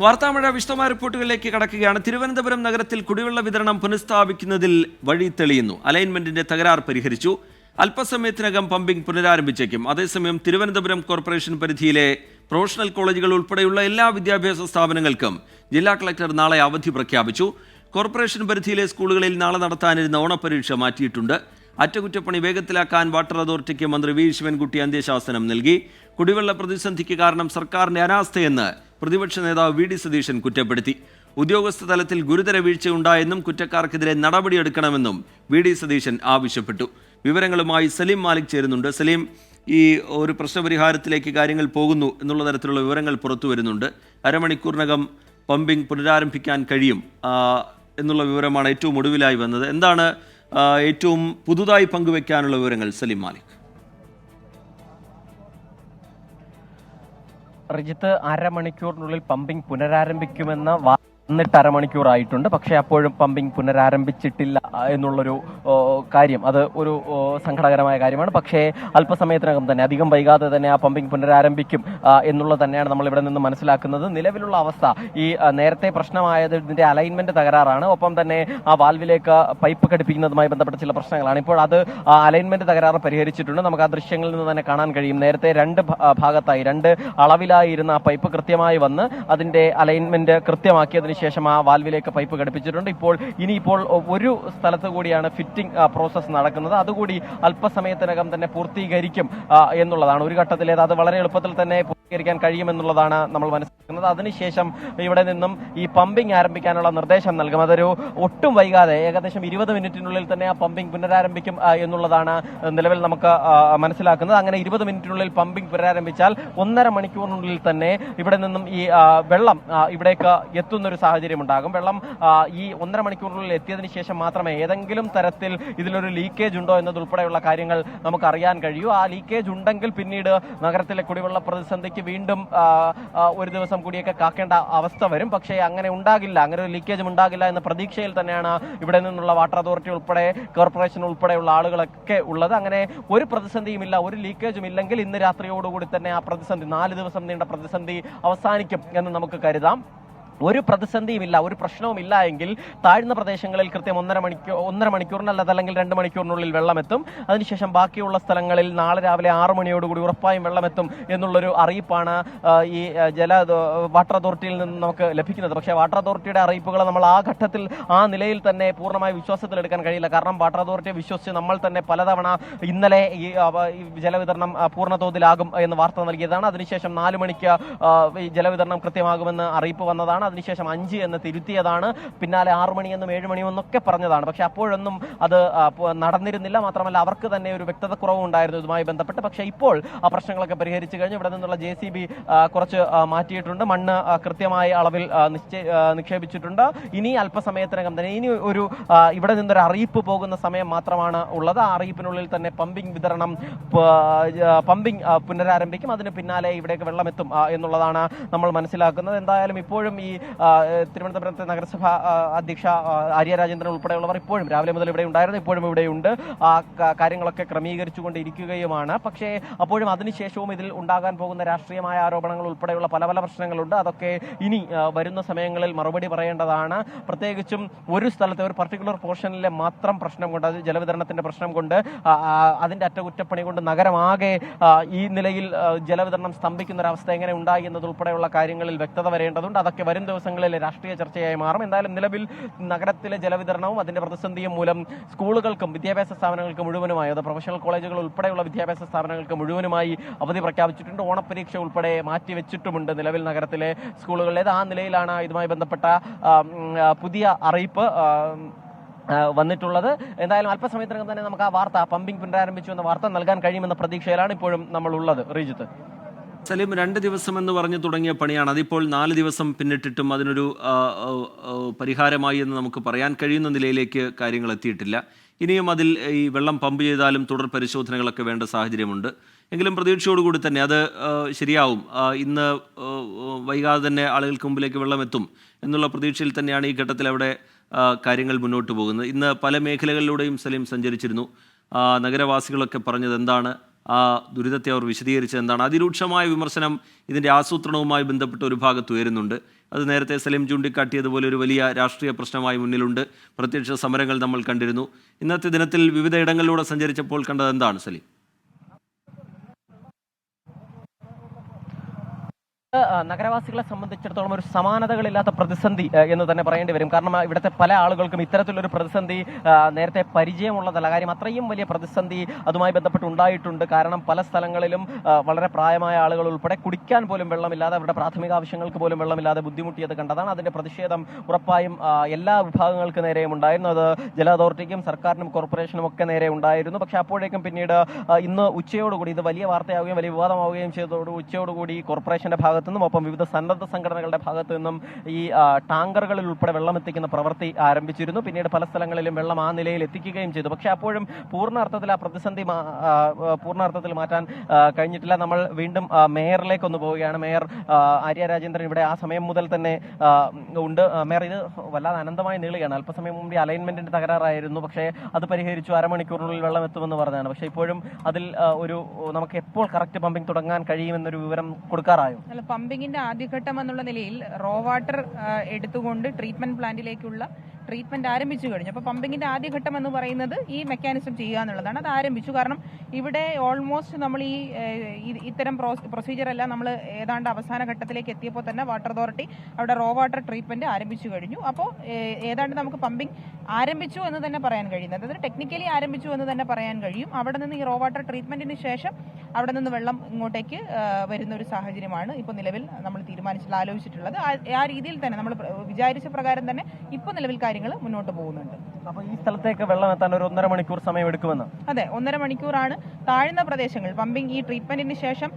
വാർത്താമഴ വിശദമായ റിപ്പോർട്ടുകളിലേക്ക് കടക്കുകയാണ്. തിരുവനന്തപുരം നഗരത്തിൽ കുടിവെള്ള വിതരണം പുനഃസ്ഥാപിക്കുന്നതിൽ വഴി തെളിയുന്നു. അലൈൻമെന്റിന്റെ തകരാർ പരിഹരിച്ചു. അല്പസമയത്തിനകം പമ്പിംഗ് പുനരാരംഭിച്ചേക്കും. അതേസമയം തിരുവനന്തപുരം കോർപ്പറേഷൻ പരിധിയിലെ പ്രൊഫഷണൽ കോളേജുകൾ ഉൾപ്പെടെയുള്ള എല്ലാ വിദ്യാഭ്യാസ സ്ഥാപനങ്ങൾക്കും ജില്ലാ കളക്ടർ നാളെ അവധി പ്രഖ്യാപിച്ചു. കോർപ്പറേഷൻ പരിധിയിലെ സ്കൂളുകളിൽ നാളെ നടത്താനിരുന്ന ഓണപരീക്ഷ മാറ്റിയിട്ടുണ്ട്. അറ്റകുറ്റപ്പണി വേഗത്തിലാക്കാൻ വാട്ടർ അതോറിറ്റിക്ക് മന്ത്രി വി ശിവൻകുട്ടി അന്ത്യശാസനം നൽകി. കുടിവെള്ള പ്രതിസന്ധിക്ക് കാരണം സർക്കാരിന്റെ അനാസ്ഥയെന്ന് പ്രതിപക്ഷ നേതാവ് വി ഡി സതീശൻ കുറ്റപ്പെടുത്തി. ഉദ്യോഗസ്ഥ തലത്തിൽ ഗുരുതര വീഴ്ചയുണ്ടായെന്നും കുറ്റക്കാർക്കെതിരെ നടപടിയെടുക്കണമെന്നും വി ഡി സതീശൻ ആവശ്യപ്പെട്ടു. വിവരങ്ങളുമായി സലീം മാലിക് ചേരുന്നുണ്ട്. സലീം, ഈ ഒരു പ്രശ്നപരിഹാരത്തിലേക്ക് കാര്യങ്ങൾ പോകുന്നു എന്നുള്ള തരത്തിലുള്ള വിവരങ്ങൾ പുറത്തു വരുന്നുണ്ട്. അരമണിക്കൂറിനകം പമ്പിംഗ് പുനരാരംഭിക്കാൻ കഴിയും എന്നുള്ള വിവരമാണ് ഏറ്റവും ഒടുവിലായി വന്നത്. എന്താണ് ഏറ്റവും പുതുതായി പങ്കുവെക്കാനുള്ള വിവരങ്ങൾ സലീം മാലിക്? റിജിത്ത്, അരമണിക്കൂറിനുള്ളിൽ പമ്പിംഗ് പുനരാരംഭിക്കുമെന്ന് എന്നിട്ട് അരമണിക്കൂറായിട്ടുണ്ട്. പക്ഷേ അപ്പോഴും പമ്പിംഗ് പുനരാരംഭിച്ചിട്ടില്ല എന്നുള്ളൊരു കാര്യം അത് ഒരു സങ്കടകരമായ കാര്യമാണ്. പക്ഷേ അല്പസമയത്തിനകം തന്നെ, അധികം വൈകാതെ തന്നെ ആ പമ്പിംഗ് പുനരാരംഭിക്കും എന്നുള്ളത് തന്നെയാണ് നമ്മൾ ഇവിടെ നിന്ന് മനസ്സിലാക്കുന്നത്. നിലവിലുള്ള അവസ്ഥ, ഈ നേരത്തെ പ്രശ്നമായത് ഇതിന്റെ അലൈൻമെന്റ് തകരാറാണ്. ഒപ്പം തന്നെ ആ വാൽവിലേക്ക് പൈപ്പ് ഘടിപ്പിക്കുന്നതുമായി ബന്ധപ്പെട്ട ചില പ്രശ്നങ്ങളാണ്. ഇപ്പോൾ അത് അലൈൻമെന്റ് തകരാറ് പരിഹരിച്ചിട്ടുണ്ട്. നമുക്ക് ആ ദൃശ്യങ്ങളിൽ നിന്ന് തന്നെ കാണാൻ കഴിയും. നേരത്തെ രണ്ട് ഭാഗത്തായി, രണ്ട് അളവിലായിരുന്ന ആ പൈപ്പ് കൃത്യമായി വന്ന് അതിന്റെ അലൈൻമെന്റ് കൃത്യമാക്കിയതിന് ശേഷം ആ വാൽവിലേക്ക് പൈപ്പ് ഘടിപ്പിച്ചിട്ടുണ്ട്. ഇനിയിപ്പോൾ ഒരു സ്ഥലത്ത് കൂടിയാണ് ഫിറ്റിംഗ് പ്രോസസ്സ് നടക്കുന്നത്. അതുകൂടി അല്പസമയത്തിനകം തന്നെ പൂർത്തീകരിക്കും എന്നുള്ളതാണ്. ഒരു ഘട്ടത്തിലേത് അത് വളരെ എളുപ്പത്തിൽ തന്നെ പൂർത്തീകരിക്കാൻ കഴിയുമെന്നുള്ളതാണ് നമ്മൾ മനസ്സിലാക്കുന്നത്. അതിനുശേഷം ഇവിടെ നിന്നും ഈ പമ്പിംഗ് ആരംഭിക്കാനുള്ള നിർദ്ദേശം നൽകും. അതൊരു ഒട്ടും വൈകാതെ, ഏകദേശം 20 മിനിറ്റിനുള്ളിൽ തന്നെ ആ പമ്പിംഗ് പുനരാരംഭിക്കും എന്നുള്ളതാണ് നിലവിൽ നമുക്ക് മനസ്സിലാക്കുന്നത്. അങ്ങനെ 20 മിനിറ്റിനുള്ളിൽ പമ്പിംഗ് പുനരാരംഭിച്ചാൽ 1.5 മണിക്കൂറിനുള്ളിൽ തന്നെ ഇവിടെ നിന്നും ഈ വെള്ളം ഇവിടേക്ക് എത്തുന്നൊരു സാഹചര്യം ഉണ്ടാകും. വെള്ളം ഈ 1.5 മണിക്കൂറിനുള്ളിൽ എത്തിയതിനു ശേഷം മാത്രമേ ഏതെങ്കിലും തരത്തിൽ ഇതിലൊരു ലീക്കേജ് ഉണ്ടോ എന്നതുൾപ്പെടെയുള്ള കാര്യങ്ങൾ നമുക്ക് അറിയാൻ കഴിയൂ. ആ ലീക്കേജ് ഉണ്ടെങ്കിൽ പിന്നീട് നഗരത്തിലെ കുടിവെള്ള പ്രതിസന്ധിക്ക് വീണ്ടും ഒരു ദിവസം കൂടിയൊക്കെ കാക്കേണ്ട അവസ്ഥ വരും. പക്ഷേ അങ്ങനെ ഉണ്ടാകില്ല, അങ്ങനെ ഒരു ലീക്കേജും ഉണ്ടാകില്ല എന്ന പ്രതീക്ഷയിൽ തന്നെയാണ് ഇവിടെ നിന്നുള്ള വാട്ടർ അതോറിറ്റി ഉൾപ്പെടെ കോർപ്പറേഷൻ ഉൾപ്പെടെയുള്ള ആളുകളൊക്കെ ഉള്ളത്. അങ്ങനെ ഒരു പ്രതിസന്ധിയുമില്ല, ഒരു ലീക്കേജും ഇല്ലെങ്കിൽ ഇന്ന് രാത്രിയോടുകൂടി തന്നെ ആ പ്രതിസന്ധി, 4 ദിവസം നീണ്ട പ്രതിസന്ധി അവസാനിക്കും എന്ന് നമുക്ക് കരുതാം. ഒരു പ്രതിസന്ധിയുമില്ല, ഒരു പ്രശ്നവുമില്ല എങ്കിൽ താഴ്ന്ന പ്രദേശങ്ങളിൽ കൃത്യം 1.5 മണിക്കൂറിനല്ല, അതല്ലെങ്കിൽ 2 മണിക്കൂറിനുള്ളിൽ വെള്ളമെത്തും. അതിനുശേഷം ബാക്കിയുള്ള സ്ഥലങ്ങളിൽ നാളെ രാവിലെ 6 മണിയോടുകൂടി ഉറപ്പായും വെള്ളമെത്തും എന്നുള്ളൊരു അറിയിപ്പാണ് ഈ വാട്ടർ അതോറിറ്റിയിൽ നിന്ന് നമുക്ക് ലഭിക്കുന്നത്. പക്ഷേ വാട്ടർ അതോറിറ്റിയുടെ അറിയിപ്പുകൾ നമ്മൾ ആ ഘട്ടത്തിൽ ആ നിലയിൽ തന്നെ പൂർണ്ണമായി വിശ്വാസത്തിലെടുക്കാൻ കഴിയില്ല. കാരണം വാട്ടർ അതോറിറ്റിയെ വിശ്വസിച്ച് നമ്മൾ തന്നെ പലതവണ ഇന്നലെ ഈ ജലവിതരണം പൂർണ്ണതോതിലാകും എന്ന് വാർത്ത നൽകിയതാണ്. അതിനുശേഷം 4 മണിക്ക് ജലവിതരണം കൃത്യമാകുമെന്ന് അറിയിപ്പ് വന്നതാണ്. അതിനുശേഷം 5 എന്ന് തിരുത്തിയതാണ്. പിന്നാലെ 6 മണിയെന്നും 7 മണിയെന്നൊക്കെ പറഞ്ഞതാണ്. പക്ഷെ അപ്പോഴൊന്നും അത് നടന്നിരുന്നില്ല. മാത്രമല്ല അവർക്ക് തന്നെ ഒരു വ്യക്തതക്കുറവും ഉണ്ടായിരുന്നു ഇതുമായി ബന്ധപ്പെട്ട്. പക്ഷേ ഇപ്പോൾ ആ പ്രശ്നങ്ങളൊക്കെ പരിഹരിച്ചു കഴിഞ്ഞു. ഇവിടെ നിന്നുള്ള JCB കുറച്ച് മാറ്റിയിട്ടുണ്ട്. മണ്ണ് കൃത്യമായ അളവിൽ നിക്ഷേപിച്ചിട്ടുണ്ട്. ഇനി അല്പസമയത്തിനകം തന്നെ, ഇനി ഒരു ഇവിടെ നിന്നൊരു അറിയിപ്പ് പോകുന്ന സമയം മാത്രമാണ് ഉള്ളത്. ആ അറിയിപ്പിനുള്ളിൽ തന്നെ പമ്പിംഗ് പുനരാരംഭിക്കും. അതിന് പിന്നാലെ ഇവിടേക്ക് വെള്ളമെത്തും എന്നുള്ളതാണ് നമ്മൾ മനസ്സിലാക്കുന്നത്. എന്തായാലും ഇപ്പോഴും ഈ തിരുവനന്തപുരത്തെ നഗരസഭ അധ്യക്ഷ ആര്യ രാജേന്ദ്രൻ ഉൾപ്പെടെയുള്ളവർ ഇപ്പോഴും രാവിലെ മുതൽ ഇവിടെ ഉണ്ടായിരുന്നു, ഇപ്പോഴും ഇവിടെയുണ്ട്. ആ കാര്യങ്ങളൊക്കെ ക്രമീകരിച്ചുകൊണ്ടിരിക്കുകയുമാണ്. പക്ഷേ അപ്പോഴും അതിനുശേഷവും ഇതിൽ ഉണ്ടാകാൻ പോകുന്ന രാഷ്ട്രീയമായ ആരോപണങ്ങൾ ഉൾപ്പെടെയുള്ള പല പല പ്രശ്നങ്ങളുണ്ട്. അതൊക്കെ ഇനി വരുന്ന സമയങ്ങളിൽ മറുപടി പറയേണ്ടതാണ്. പ്രത്യേകിച്ചും ഒരു സ്ഥലത്തെ, ഒരു പർട്ടിക്കുലർ പോർഷനിലെ മാത്രം പ്രശ്നം കൊണ്ട്, അത് ജലവിതരണത്തിന്റെ പ്രശ്നം കൊണ്ട്, അതിന്റെ അറ്റകുറ്റപ്പണി കൊണ്ട് നഗരമാകെ ഈ നിലയിൽ ജലവിതരണം സ്തംഭിക്കുന്ന ഒരു അവസ്ഥ എങ്ങനെ ഉണ്ടായി എന്നതുൾപ്പെടെയുള്ള കാര്യങ്ങളിൽ വ്യക്തത വരേണ്ടതുണ്ട്. അതൊക്കെ വരും ദിവസങ്ങളിലെ രാഷ്ട്രീയ ചർച്ചയായി മാറും. എന്തായാലും നിലവിൽ നഗരത്തിലെ ജലവിതരണവും അതിന്റെ പ്രതിസന്ധിയും മൂലം സ്കൂളുകൾക്കും വിദ്യാഭ്യാസ സ്ഥാപനങ്ങൾക്ക് മുഴുവനുമായി, അത് പ്രൊഫഷണൽ കോളേജുകൾ ഉൾപ്പെടെയുള്ള വിദ്യാഭ്യാസ സ്ഥാപനങ്ങൾക്ക് മുഴുവനുമായി അവധി പ്രഖ്യാപിച്ചിട്ടുണ്ട്. ഓണപരീക്ഷ ഉൾപ്പെടെ മാറ്റിവെച്ചിട്ടുമുണ്ട് നിലവിൽ നഗരത്തിലെ സ്കൂളുകളിലേത്. ആ നിലയിലാണ് ഇതുമായി ബന്ധപ്പെട്ട പുതിയ അറിയിപ്പ് വന്നിട്ടുള്ളത്. എന്തായാലും അല്പസമയത്തിനകം തന്നെ നമുക്ക് ആ വാർത്ത, പമ്പിംഗ് പുനരാരംഭിച്ചു എന്ന വാർത്ത നൽകാൻ കഴിയുമെന്ന പ്രതീക്ഷയിലാണ് ഇപ്പോഴും നമ്മൾ ഉള്ളത്. റിജിത്ത്, സലീം, 2 ദിവസം എന്ന് പറഞ്ഞു തുടങ്ങിയ പണിയാണ്. അതിപ്പോൾ 4 ദിവസം പിന്നിട്ടിട്ടും അതിനൊരു പരിഹാരമായി എന്ന് നമുക്ക് പറയാൻ കഴിയുന്ന നിലയിലേക്ക് കാര്യങ്ങൾ എത്തിയിട്ടില്ല. ഇനിയും അതിൽ ഈ വെള്ളം പമ്പ് ചെയ്താലും തുടർ പരിശോധനകളൊക്കെ വേണ്ട സാഹചര്യമുണ്ട്. എങ്കിലും പ്രതീക്ഷയോടുകൂടി തന്നെ അത് ശരിയാവും. ഇന്ന് വൈകാതെ തന്നെ ആളുകൾക്ക് മുമ്പിലേക്ക് വെള്ളം എത്തും എന്നുള്ള പ്രതീക്ഷയിൽ തന്നെയാണ് ഈ ഘട്ടത്തിൽ അവിടെ കാര്യങ്ങൾ മുന്നോട്ട് പോകുന്നത്. ഇന്ന് പല മേഖലകളിലൂടെയും സലീം സഞ്ചരിച്ചിരുന്നു. നഗരവാസികളൊക്കെ പറഞ്ഞത് എന്താണ്, ആ ദുരിതത്തെ അവർ വിശദീകരിച്ചത് എന്താണ്? അതിരൂക്ഷമായ വിമർശനം ഇതിൻ്റെ ആസൂത്രണവുമായി ബന്ധപ്പെട്ട് ഒരു ഭാഗത്ത് ഉയരുന്നുണ്ട്. അത് നേരത്തെ സലീം ചൂണ്ടിക്കാട്ടിയതുപോലെ ഒരു വലിയ രാഷ്ട്രീയ പ്രശ്നമായി മുന്നിലുണ്ട്. പ്രത്യക്ഷ സമരങ്ങൾ നമ്മൾ കണ്ടിരുന്നു. ഇന്നത്തെ ദിനത്തിൽ വിവിധ ഇടങ്ങളിലൂടെ സഞ്ചരിച്ചപ്പോൾ കണ്ടത് എന്താണ് സലീം? നഗരവാസികളെ സംബന്ധിച്ചിടത്തോളം ഒരു സമാനതകളില്ലാത്ത പ്രതിസന്ധി എന്ന് തന്നെ പറയേണ്ടി വരും. കാരണം ഇവിടുത്തെ പല ആളുകൾക്കും ഇത്തരത്തിലൊരു പ്രതിസന്ധി നേരത്തെ പരിചയമുള്ളതല്ല. കാര്യം അത്രയും വലിയ പ്രതിസന്ധി അതുമായി ബന്ധപ്പെട്ട് ഉണ്ടായിട്ടുണ്ട്. കാരണം പല സ്ഥലങ്ങളിലും വളരെ പ്രായമായ ആളുകൾ ഉൾപ്പെടെ കുടിക്കാൻ പോലും വെള്ളമില്ലാതെ, അവരുടെ പ്രാഥമിക ആവശ്യങ്ങൾക്ക് പോലും വെള്ളമില്ലാതെ ബുദ്ധിമുട്ടിയത് കണ്ടതാണ്. അതിന്റെ പ്രതിഷേധം ഉറപ്പായും എല്ലാ വിഭാഗങ്ങൾക്ക് നേരെയും ഉണ്ടായിരുന്നു. അത് ജല അതോറിറ്റിക്കും സർക്കാരിനും കോർപ്പറേഷനും ഒക്കെ നേരെ ഉണ്ടായിരുന്നു. പക്ഷെ അപ്പോഴേക്കും പിന്നീട് ഇന്ന് ഉച്ചയോടുകൂടി ഇത് വലിയ വാർത്തയാവുകയും വലിയ വിവാദമാവുകയും ചെയ്തതോട് ഉച്ചയോടുകൂടി കോർപ്പറേഷന്റെ ഭാഗത്ത് നിന്നും ഒപ്പം വിവിധ സന്നദ്ധ സംഘടനകളുടെ ഭാഗത്തു നിന്നും ഈ ടാങ്കറുകളിൽ ഉൾപ്പെടെ വെള്ളം എത്തിക്കുന്ന പ്രവൃത്തി ആരംഭിച്ചിരുന്നു. പിന്നീട് പല സ്ഥലങ്ങളിലും വെള്ളം ആ നിലയിൽ എത്തിക്കുകയും ചെയ്തു. പക്ഷെ അപ്പോഴും പൂർണ്ണ അർത്ഥത്തിൽ ആ പ്രതിസന്ധി പൂർണ്ണ അർത്ഥത്തിൽ മാറ്റാൻ കഴിഞ്ഞിട്ടില്ല. നമ്മൾ വീണ്ടും മേയറിലേക്ക് ഒന്ന് പോവുകയാണ്. മേയർ ആര്യ രാജേന്ദ്രൻ ഇവിടെ ആ സമയം മുതൽ തന്നെ ഉണ്ട്. മേയർ, ഇത് വല്ലാതെ അനന്തമായി നീളുകയാണ്. അല്പസമയം മുമ്പ് അലൈൻമെന്റിന്റെ തകരാറായിരുന്നു. പക്ഷേ അത് പരിഹരിച്ചു, അരമണിക്കൂറിനുള്ളിൽ വെള്ളം എത്തുമെന്ന് പറഞ്ഞാണ്. പക്ഷേ ഇപ്പോഴും അതിൽ നമുക്ക് എപ്പോൾ കറക്റ്റ് പമ്പിംഗ് തുടങ്ങാൻ കഴിയുമെന്നൊരു വിവരം കൊടുക്കാറായോ? പമ്പിങ്ങിന്റെ ആദ്യഘട്ടം എന്നുള്ള നിലയിൽ റോ വാട്ടർ എടുത്തുകൊണ്ട് ട്രീറ്റ്മെന്റ് പ്ലാന്റിലേക്കുള്ള ട്രീറ്റ്മെന്റ് ആരംഭിച്ചു കഴിഞ്ഞു. അപ്പോൾ പമ്പിങ്ങിന്റെ ആദ്യഘട്ടം എന്ന് പറയുന്നത് ഈ മെക്കാനിസം ചെയ്യുക എന്നുള്ളതാണ്. അത് ആരംഭിച്ചു. കാരണം ഇവിടെ ഓൾമോസ്റ്റ് നമ്മൾ ഇത്തരം പ്രൊസീജിയർ എല്ലാം നമ്മൾ ഏതാണ്ട് അവസാന ഘട്ടത്തിലേക്ക് എത്തിയപ്പോൾ തന്നെ വാട്ടർ അതോറിറ്റി അവിടെ റോ വാട്ടർ ട്രീറ്റ്മെന്റ് ആരംഭിച്ചു കഴിഞ്ഞു. അപ്പോൾ ഏതാണ്ട് നമുക്ക് പമ്പിംഗ് ആരംഭിച്ചു എന്ന് തന്നെ പറയാൻ കഴിയുന്നത്, അതായത് ടെക്നിക്കലി ആരംഭിച്ചു എന്ന് തന്നെ പറയാൻ കഴിയും. അവിടെ നിന്ന് ഈ റോ വാട്ടർ ട്രീറ്റ്മെന്റിന് ശേഷം അവിടെ നിന്ന് വെള്ളം ഇങ്ങോട്ടേക്ക് വരുന്ന ഒരു സാഹചര്യമാണ് ഇപ്പോൾ നിലവിൽ നമ്മൾ ആലോചിച്ചിട്ടുള്ളത്. ആ രീതിയിൽ തന്നെ നമ്മൾ വിചാരിച്ച പ്രകാരം തന്നെ ഇപ്പോൾ നിലവിൽ കാര്യങ്ങൾ മുന്നോട്ട് പോകുന്നുണ്ട്. അപ്പോൾ ഈ സ്ഥലത്തേക്ക് വെള്ളം എത്താൻ ഒരു 1.5 മണിക്കൂർ സമയം എടുക്കുമെന്ന്? അതെ, 1.5 മണിക്കൂറാണ്. താഴ്ന്ന പ്രദേശങ്ങൾ പമ്പിംഗ് ഈ ട്രീറ്റ്മെന്റിന് ശേഷം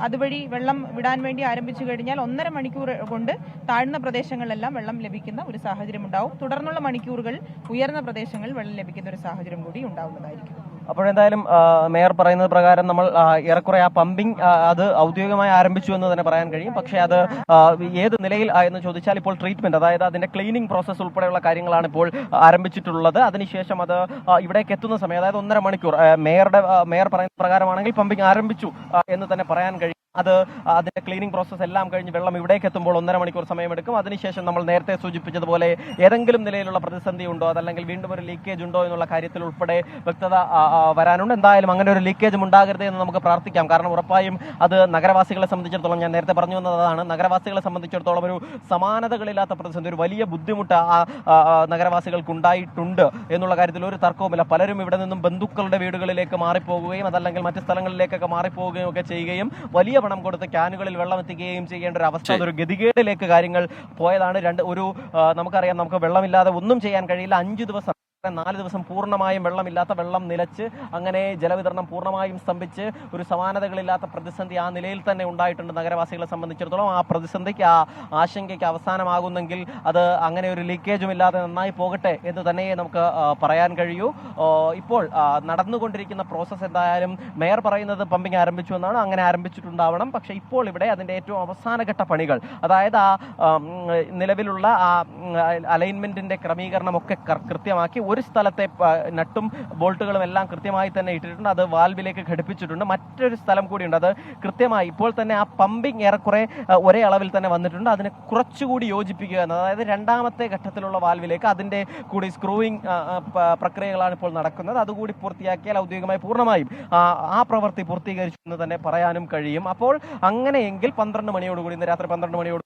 അതുവഴി വെള്ളം വിടാൻ വേണ്ടി ആരംഭിച്ചു കഴിഞ്ഞാൽ 1.5 മണിക്കൂർ കൊണ്ട് താഴ്ന്ന പ്രദേശങ്ങളിലെല്ലാം വെള്ളം ലഭിക്കുന്ന ഒരു സാഹചര്യം ഉണ്ടാവും. തുടർന്നുള്ള മണിക്കൂറുകൾ ഉയർന്ന പ്രദേശങ്ങളിൽ വെള്ളം ലഭിക്കുന്ന ഒരു സാഹചര്യം കൂടി ഉണ്ടാവുന്നതായിരിക്കും. അപ്പോഴെന്തായാലും മേയർ പറയുന്നത് പ്രകാരം നമ്മൾ ഏറെക്കുറെ ആ പമ്പിംഗ് അത് ഔദ്യോഗികമായി ആരംഭിച്ചു എന്ന് തന്നെ പറയാൻ കഴിയും. പക്ഷേ അത് ഏത് നിലയിൽ എന്ന് ചോദിച്ചാൽ ഇപ്പോൾ ട്രീറ്റ്മെന്റ്, അതായത് അതിന്റെ ക്ലീനിങ് പ്രോസസ് ഉൾപ്പെടെയുള്ള കാര്യങ്ങളാണ് ഇപ്പോൾ ആരംഭിച്ചിട്ടുള്ളത്. അതിനുശേഷം അത് ഇവിടേക്ക് എത്തുന്ന സമയം, അതായത് 1.5 മണിക്കൂർ മേയർ പറയുന്ന പ്രകാരമാണെങ്കിൽ പമ്പിംഗ് ആരംഭിച്ചു എന്ന് തന്നെ പറയാൻ കഴിയും. അത് അതിന്റെ ക്ലീനിങ് പ്രോസസ് എല്ലാം കഴിഞ്ഞ് വെള്ളം ഇവിടേക്ക് എത്തുമ്പോൾ 1.5 മണിക്കൂർ സമയമെടുക്കും. അതിനുശേഷം നമ്മൾ നേരത്തെ സൂചിപ്പിച്ചതുപോലെ ഏതെങ്കിലും നിലയിലുള്ള പ്രതിസന്ധി ഉണ്ടോ, അതല്ലെങ്കിൽ വീണ്ടും ഒരു ലീക്കേജ് ഉണ്ടോ എന്നുള്ള കാര്യത്തിൽ ഉൾപ്പെടെ വ്യക്തത വരാനുണ്ട്. എന്തായാലും അങ്ങനെ ഒരു ലീക്കേജും ഉണ്ടാകരുത് എന്ന് നമുക്ക് പ്രാർത്ഥിക്കാം. കാരണം ഉറപ്പായും അത് നഗരവാസികളെ സംബന്ധിച്ചിടത്തോളം, ഞാൻ നേരത്തെ പറഞ്ഞു വന്നതാണ്, നഗരവാസികളെ സംബന്ധിച്ചിടത്തോളം ഒരു സമാനതകളില്ലാത്ത പ്രതിസന്ധി, ഒരു വലിയ ബുദ്ധിമുട്ട് നഗരവാസികൾക്ക് ഉണ്ടായിട്ടുണ്ട് എന്നുള്ള കാര്യത്തിൽ ഒരു തർക്കവുമില്ല. പലരും ഇവിടെ നിന്നും ബന്ധുക്കളുടെ വീടുകളിലേക്ക് മാറിപ്പോകുകയും അതല്ലെങ്കിൽ മറ്റു സ്ഥലങ്ങളിലേക്കൊക്കെ മാറിപ്പോവുകയും ഒക്കെ ചെയ്യുകയും വലിയ പണം കൊടുത്ത് ക്യാനുകളിൽ വെള്ളം എത്തിക്കുകയും ചെയ്യേണ്ട ഒരു അവസ്ഥ, അതൊരു ഗതികേടിലേക്ക് കാര്യങ്ങൾ പോയതാണ്. നമുക്കറിയാം, നമുക്ക് വെള്ളമില്ലാതെ ഒന്നും ചെയ്യാൻ കഴിയില്ല. 5 ദിവസം 4 ദിവസം പൂർണ്ണമായും വെള്ളമില്ലാത്ത, വെള്ളം നിലച്ച് അങ്ങനെ ജലവിതരണം പൂർണ്ണമായും സ്തംഭിച്ച് ഒരു സമാനതകളില്ലാത്ത പ്രതിസന്ധി ആ നിലയിൽ തന്നെ ഉണ്ടായിട്ടുണ്ട് നഗരവാസികളെ സംബന്ധിച്ചിടത്തോളം. ആ പ്രതിസന്ധിക്ക്, ആ ആശങ്കയ്ക്ക് അവസാനമാകുന്നെങ്കിൽ അത് അങ്ങനെ ഒരു ലീക്കേജും ഇല്ലാതെ നന്നായി പോകട്ടെ എന്ന് തന്നെ നമുക്ക് പറയാൻ കഴിയൂ. ഇപ്പോൾ നടന്നുകൊണ്ടിരിക്കുന്ന പ്രോസസ്സ് എന്തായാലും മേയർ പറയുന്നത് പമ്പിംഗ് ആരംഭിച്ചു എന്നാണ്. അങ്ങനെ ആരംഭിച്ചിട്ടുണ്ടാവണം. പക്ഷേ ഇപ്പോൾ ഇവിടെ അതിൻ്റെ ഏറ്റവും അവസാനഘട്ട പണികൾ, അതായത് നിലവിലുള്ള അലൈൻമെന്റിന്റെ ക്രമീകരണമൊക്കെ കൃത്യമാക്കി ഒരു സ്ഥലത്തെ നട്ടും ബോൾട്ടുകളും എല്ലാം കൃത്യമായി തന്നെ ഇട്ടിട്ടുണ്ട്. അത് വാൽവിലേക്ക് ഘടിപ്പിച്ചിട്ടുണ്ട്. മറ്റൊരു സ്ഥലം കൂടിയുണ്ട്, അത് കൃത്യമായി ഇപ്പോൾ തന്നെ ആ പമ്പിംഗ് ഏറെക്കുറെ ഒരേ അളവിൽ തന്നെ വന്നിട്ടുണ്ട്. അതിനെ കുറച്ചുകൂടി യോജിപ്പിക്കുക എന്നത്, അതായത് രണ്ടാമത്തെ ഘട്ടത്തിലുള്ള വാൽവിലേക്ക് അതിൻ്റെ കൂടി സ്ക്രൂയിങ് പ്രക്രിയകളാണ് ഇപ്പോൾ നടക്കുന്നത്. അതുകൂടി പൂർത്തിയാക്കിയാൽ ഔദ്യോഗികമായി പൂർണ്ണമായും ആ പ്രവൃത്തി പൂർത്തീകരിച്ചു എന്ന് തന്നെ പറയാനും കഴിയും. അപ്പോൾ അങ്ങനെയെങ്കിൽ 12 മണിയോടുകൂടി, ഇന്ന് രാത്രി 12 മണിയോട്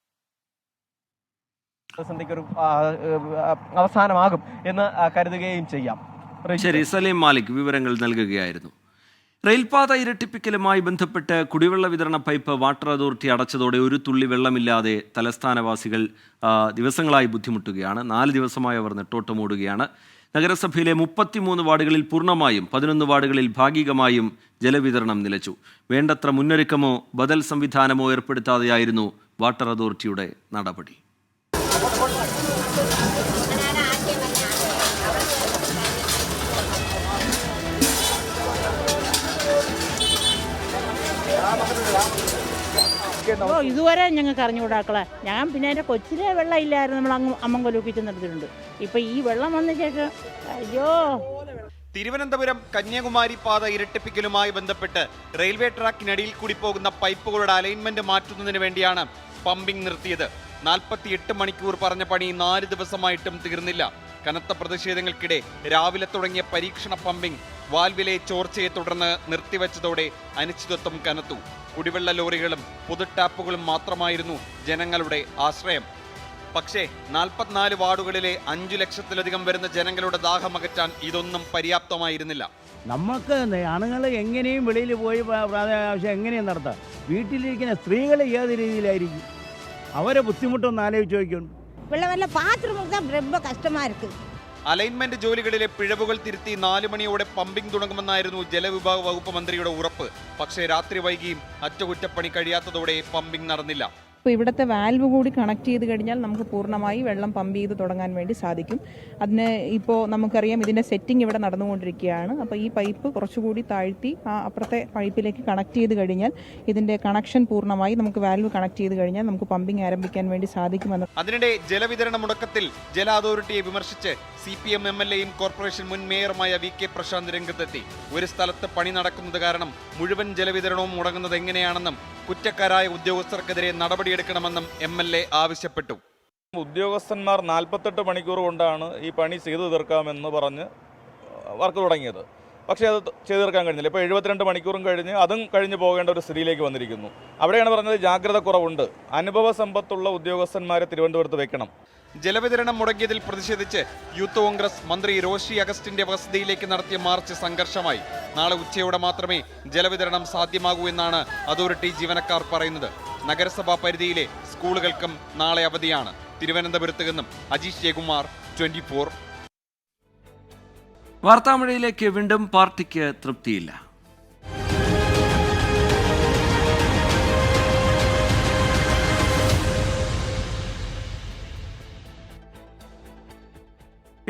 പ്രതിസന്ധിക്കൊരു അവസാനമാകും എന്ന് കരുതുകയും ചെയ്യാം. ശരി, സലീം മാലിക് വിവരങ്ങൾ നൽകുകയായിരുന്നു. റെയിൽപാത ഇരട്ടിപ്പിക്കലുമായി ബന്ധപ്പെട്ട് കുടിവെള്ള വിതരണ പൈപ്പ് വാട്ടർ അതോറിറ്റി അടച്ചതോടെ ഒരു തുള്ളി വെള്ളമില്ലാതെ തലസ്ഥാനവാസികൾ ദിവസങ്ങളായി ബുദ്ധിമുട്ടുകയാണ്. 4 ദിവസമായി അവർ നെട്ടോട്ടമോടുകയാണ്. നഗരസഭയിലെ 33 വാർഡുകളിൽ പൂർണ്ണമായും 11 വാർഡുകളിൽ ഭാഗികമായും ജലവിതരണം നിലച്ചു. വേണ്ടത്ര മുന്നൊരുക്കമോ ബദൽ സംവിധാനമോ ഏർപ്പെടുത്താതെയായിരുന്നു വാട്ടർ അതോറിറ്റിയുടെ നടപടി. ഇതുവരെ ഞങ്ങൾക്ക് അറിഞ്ഞുകൂടാക്കളെ. ഞാൻ പിന്നെ എൻ്റെ കൊച്ചിലെ വെള്ളം ഇല്ലായിരുന്നു, നമ്മൾ അങ്ങ് അമ്മങ്കൊലൂക്കി ചെന്നെടുത്തിട്ടുണ്ട്. ഇപ്പം ഈ വെള്ളം വന്ന ശേഷം അയ്യോ. തിരുവനന്തപുരം കന്യാകുമാരി പാത ഇരട്ടിപ്പിക്കലുമായി ബന്ധപ്പെട്ട് റെയിൽവേ ട്രാക്കിനടിയിൽ കൂടി പോകുന്ന പൈപ്പുകളുടെ അലൈൻമെന്റ് മാറ്റുന്നതിന് വേണ്ടിയാണ് പമ്പിംഗ് നിർത്തിയത്. 48 മണിക്കൂർ പറഞ്ഞ പണി 4 ദിവസമായിട്ടും തീർന്നില്ല. കനത്ത പ്രതിഷേധങ്ങൾക്കിടെ രാവിലെ തുടങ്ങിയ പരീക്ഷണ പമ്പിംഗ് വാൽവിലെ ചോർച്ചയെ തുടർന്ന് നിർത്തിവെച്ചതോടെ അനിശ്ചിതത്വം കനത്തു. കുടിവെള്ള ലോറികളും പൊതുടാപ്പുകളും മാത്രമായിരുന്നു ജനങ്ങളുടെ ആശ്രയം. പക്ഷേ 44 വാർഡുകളിലെ 5 ലക്ഷത്തിലധികം വരുന്ന ജനങ്ങളുടെ ദാഹമകറ്റാൻ ഇതൊന്നും പര്യാപ്തമായിരുന്നില്ല. നമുക്ക് ആണുങ്ങൾ എങ്ങനെയും വെളിയിൽ പോയി ആവശ്യം എങ്ങനെയും നടത്താം. വീട്ടിലിരിക്കുന്ന സ്ത്രീകൾ ഏത് രീതിയിലായിരിക്കും? അവരെ ബുദ്ധിമുട്ടൊന്ന് ആലോചിച്ച് നോക്കിയുണ്ട്. ரொம்ப கஷ்டமா இருக்கு. അലൈൻമെന്റ് ജോലികളിലെ പിഴവുകൾ തിരുത്തി 4 മണിയോടെ പമ്പിംഗ് തുടങ്ങുമെന്നായിരുന്നു ജലവിഭാഗ വകുപ്പ് മന്ത്രിയുടെ ഉറപ്പ്. പക്ഷേ രാത്രി വൈകിയും അറ്റകുറ്റപ്പണി കഴിയാത്തതോടെ പമ്പിംഗ് നടന്നില്ല. അപ്പോൾ ഇവിടുത്തെ വാൽവ് കൂടി കണക്ട് ചെയ്ത് കഴിഞ്ഞാൽ നമുക്ക് പൂർണ്ണമായി വെള്ളം പമ്പ് ചെയ്ത് തുടങ്ങാൻ വേണ്ടി സാധിക്കും. അതിന് ഇപ്പോൾ നമുക്കറിയാം ഇതിൻ്റെ സെറ്റിംഗ് ഇവിടെ നടന്നുകൊണ്ടിരിക്കുകയാണ്. അപ്പോൾ ഈ പൈപ്പ് കുറച്ചുകൂടി താഴ്ത്തി അപ്പുറത്തെ പൈപ്പിലേക്ക് കണക്ട് ചെയ്ത് കഴിഞ്ഞാൽ ഇതിൻ്റെ കണക്ഷൻ പൂർണ്ണമായി നമുക്ക് വാൽവ് കണക്ട് ചെയ്ത് കഴിഞ്ഞാൽ നമുക്ക് പമ്പിംഗ് ആരംഭിക്കാൻ വേണ്ടി സാധിക്കുമെന്ന്. അതിനിടെ ജലവിതരണ മുടക്കത്തിൽ ജല അതോറിറ്റിയെ വിമർശിച്ച് CPM MLAയും കോർപ്പറേഷൻ മുൻ മേയറുമായ VK പ്രശാന്ത് രംഗത്തെത്തി. ഒരു സ്ഥലത്ത് പണി നടക്കുന്നത് കാരണം മുഴുവൻ ജലവിതരണവും മുടങ്ങുന്നത് എങ്ങനെയാണെന്നും കുറ്റക്കാരായ ഉദ്യോഗസ്ഥർക്കെതിരെ നടപടിയെടുക്കണമെന്നും MLA ആവശ്യപ്പെട്ടു. ഉദ്യോഗസ്ഥന്മാർ 48 മണിക്കൂർ കൊണ്ടാണ് ഈ പണി ചെയ്തു തീർക്കാമെന്ന് പറഞ്ഞ് വർക്ക് തുടങ്ങിയത്. പക്ഷേ അത് ചെയ്തു തീർക്കാൻ കഴിഞ്ഞില്ല. ഇപ്പോൾ 72 മണിക്കൂറും കഴിഞ്ഞ് അതും കഴിഞ്ഞ് പോകേണ്ട ഒരു സ്ഥിതിയിലേക്ക് വന്നിരിക്കുന്നു. അവിടെയാണ് പറഞ്ഞത് ജാഗ്രത കുറവുണ്ട്. അനുഭവ സമ്പത്തുള്ള ഉദ്യോഗസ്ഥന്മാരെ തിരുവനന്തപുരത്ത് വെക്കണം. ജലവിതരണം മുടങ്ങിയതിൽ പ്രതിഷേധിച്ച് യൂത്ത് കോൺഗ്രസ് മന്ത്രി റോഷി അഗസ്റ്റിന്റെ വസതിയിലേക്ക് നടത്തിയ മാർച്ച് സംഘർഷമായി. നാളെ ഉച്ചയോടെ മാത്രമേ ജലവിതരണം സാധ്യമാകൂ എന്നാണ് അതോറിറ്റി ജീവനക്കാർ പറയുന്നത്. നഗരസഭാ പരിധിയിലെ സ്കൂളുകൾക്കും നാളെ അവധിയാണ്. തിരുവനന്തപുരത്ത് നിന്നും അജീഷ് ജയകുമാർ, 24. വാർത്താമഴയിലേക്ക് വീണ്ടും പാർട്ടിക്ക് തൃപ്തിയില്ല.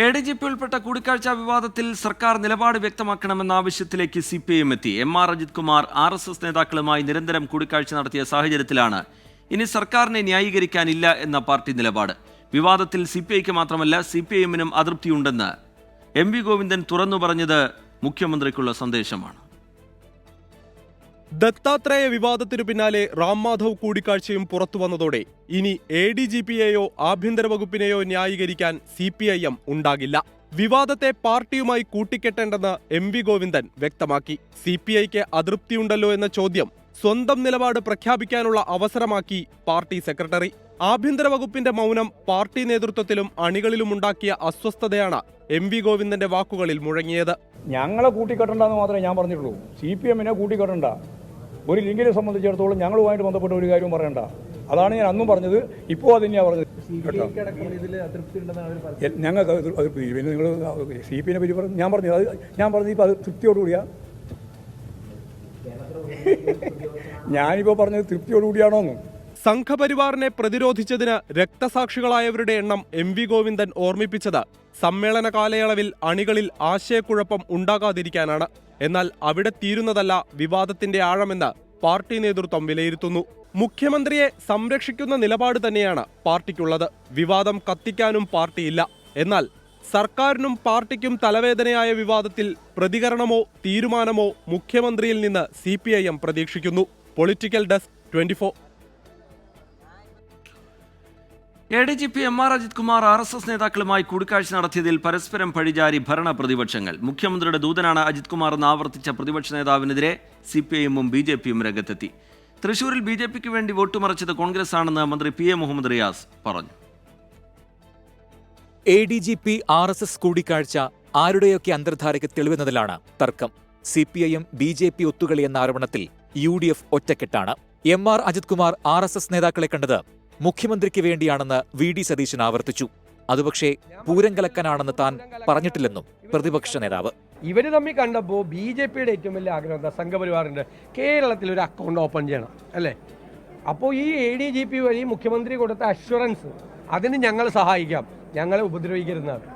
ADGP ഉൾപ്പെട്ട കൂടിക്കാഴ്ച വിവാദത്തിൽ സർക്കാർ നിലപാട് വ്യക്തമാക്കണമെന്ന ആവശ്യത്തിലേക്ക് CPIM എത്തി. MR അജിത് കുമാർ RSS നേതാക്കളുമായി നിരന്തരം കൂടിക്കാഴ്ച നടത്തിയ സാഹചര്യത്തിലാണ് ഇനി സർക്കാരിനെ ന്യായീകരിക്കാനില്ല എന്ന പാർട്ടി നിലപാട്. വിവാദത്തിൽ CPIക്ക് മാത്രമല്ല CPIMനും അതൃപ്തിയുണ്ടെന്ന് MV ഗോവിന്ദൻ തുറന്നു പറഞ്ഞത് മുഖ്യമന്ത്രിക്കുള്ള സന്ദേശമാണ്. ദത്താത്രേയ വിവാദത്തിനു പിന്നാലെ റാം മാധവ് കൂടിക്കാഴ്ചയും പുറത്തു വന്നതോടെ ഇനി ADGPയെയോ ആഭ്യന്തര വകുപ്പിനെയോ ന്യായീകരിക്കാൻ CPIM ഉണ്ടാകില്ല. വിവാദത്തെ പാർട്ടിയുമായി കൂട്ടിക്കെട്ടേണ്ടെന്ന് MV ഗോവിന്ദൻ വ്യക്തമാക്കി. CPIക്ക് അതൃപ്തിയുണ്ടല്ലോ എന്ന ചോദ്യം സ്വന്തം നിലപാട് പ്രഖ്യാപിക്കാനുള്ള അവസരമാക്കി പാർട്ടി സെക്രട്ടറി. ആഭ്യന്തര വകുപ്പിന്റെ മൗനം പാർട്ടി നേതൃത്വത്തിലും അണികളിലും ഉണ്ടാക്കിയ അസ്വസ്ഥതയാണ് MV ഗോവിന്ദന്റെ വാക്കുകളിൽ മുഴങ്ങിയത്. ഞങ്ങളെ കൂട്ടിക്കെട്ടണ്ടെന്ന് മാത്രമേ ഞാൻ പറഞ്ഞിട്ടുള്ളൂ. CPMനെ കൂട്ടിക്കെട്ടണ്ട. ഒരു ലിങ്കിനെ സംബന്ധിച്ചിടത്തോളം ഞങ്ങളുമായിട്ട് ബന്ധപ്പെട്ട ഒരു കാര്യവും പറയണ്ട. അതാണ് ഞാൻ അന്നും പറഞ്ഞത്, ഇപ്പോൾ അത് തന്നെയാണ് പറഞ്ഞത്. ഞങ്ങൾക്ക് അതൃപ്തി. പിന്നെ നിങ്ങൾ CPനെ പറ്റി പറഞ്ഞു. ഞാൻ പറഞ്ഞത് ഇപ്പോൾ അത് തൃപ്തിയോടുകൂടിയാ. ഞാനിപ്പോൾ പറഞ്ഞത് തൃപ്തിയോടുകൂടിയാണോന്നും. സംഘപരിവാറിനെ പ്രതിരോധിച്ചതിന് രക്തസാക്ഷികളായവരുടെ എണ്ണം MV ഗോവിന്ദൻ ഓർമ്മിപ്പിച്ചത് സമ്മേളന കാലയളവിൽ അണികളിൽ ആശയക്കുഴപ്പം ഉണ്ടാകാതിരിക്കാനാണ്. എന്നാൽ അവിടെ തീരുന്നതല്ല വിവാദത്തിന്റെ ആഴമെന്ന് പാർട്ടി നേതൃത്വം വിലയിരുത്തുന്നു. മുഖ്യമന്ത്രിയെ സംരക്ഷിക്കുന്ന നിലപാട് തന്നെയാണ് പാർട്ടിക്കുള്ളത്. വിവാദം കത്തിക്കാനും പാർട്ടിയില്ല. എന്നാൽ സർക്കാരിനും പാർട്ടിക്കും തലവേദനയായ വിവാദത്തിൽ പ്രതികരണമോ തീരുമാനമോ മുഖ്യമന്ത്രിയിൽ നിന്ന് CPIM പ്രതീക്ഷിക്കുന്നു. Political desk, 24. ADGP MR Ajith Kumar RSS നേതാക്കളുമായി കൂടിക്കാഴ്ച നടത്തിയതിൽ പരസ്പരം പഴിചാരി ഭരണ പ്രതിപക്ഷങ്ങൾ. മുഖ്യമന്ത്രിയുടെ ദൂതനാണ് അജിത് കുമാർ എന്ന് ആവർത്തിച്ച പ്രതിപക്ഷ നേതാവിനെതിരെ CPIMും BJPയും രംഗത്തെത്തി. തൃശൂരിൽ BJPക്ക് വേണ്ടി വോട്ടുമറിച്ചത് കോൺഗ്രസ് ആണെന്ന് മന്ത്രി PA മുഹമ്മദ് റിയാസ് പറഞ്ഞു. ADGP RSS കൂടിക്കാഴ്ച ആരുടെയൊക്കെ അന്തർധാരയ്ക്ക് തെളിവെന്നതിലാണ് തർക്കം. CPIM BJP ഒത്തുകളി എന്ന ആരോപണത്തിൽ UDF ഒറ്റക്കെട്ടാണ്. MR Ajith Kumar RSS നേതാക്കളെ കണ്ടത് മുഖ്യമന്ത്രിക്ക് വേണ്ടിയാണെന്ന് VD സതീശൻ ആവർത്തിച്ചു. അതുപക്ഷേ പൂരം കലക്കാനാണെന്ന് താൻ പറഞ്ഞിട്ടില്ലെന്നും പ്രതിപക്ഷ നേതാവ്. ഇവർ തമ്മിൽ കണ്ടപ്പോൾ BJPയുടെ ഏറ്റവും വലിയ ആഗ്രഹം എന്താ? സംഘപരിവാറിൻ്റെ കേരളത്തിൽ ഒരു അക്കൗണ്ട് ഓപ്പൺ ചെയ്യണം, അല്ലേ? അപ്പോൾ ഈ ADGP വഴി മുഖ്യമന്ത്രി കൊടുത്ത അഷ്വറൻസ്, അതിന് ഞങ്ങൾ സഹായിക്കാം, ഞങ്ങളെ ഉപദ്രവിക്കരുതാണ്,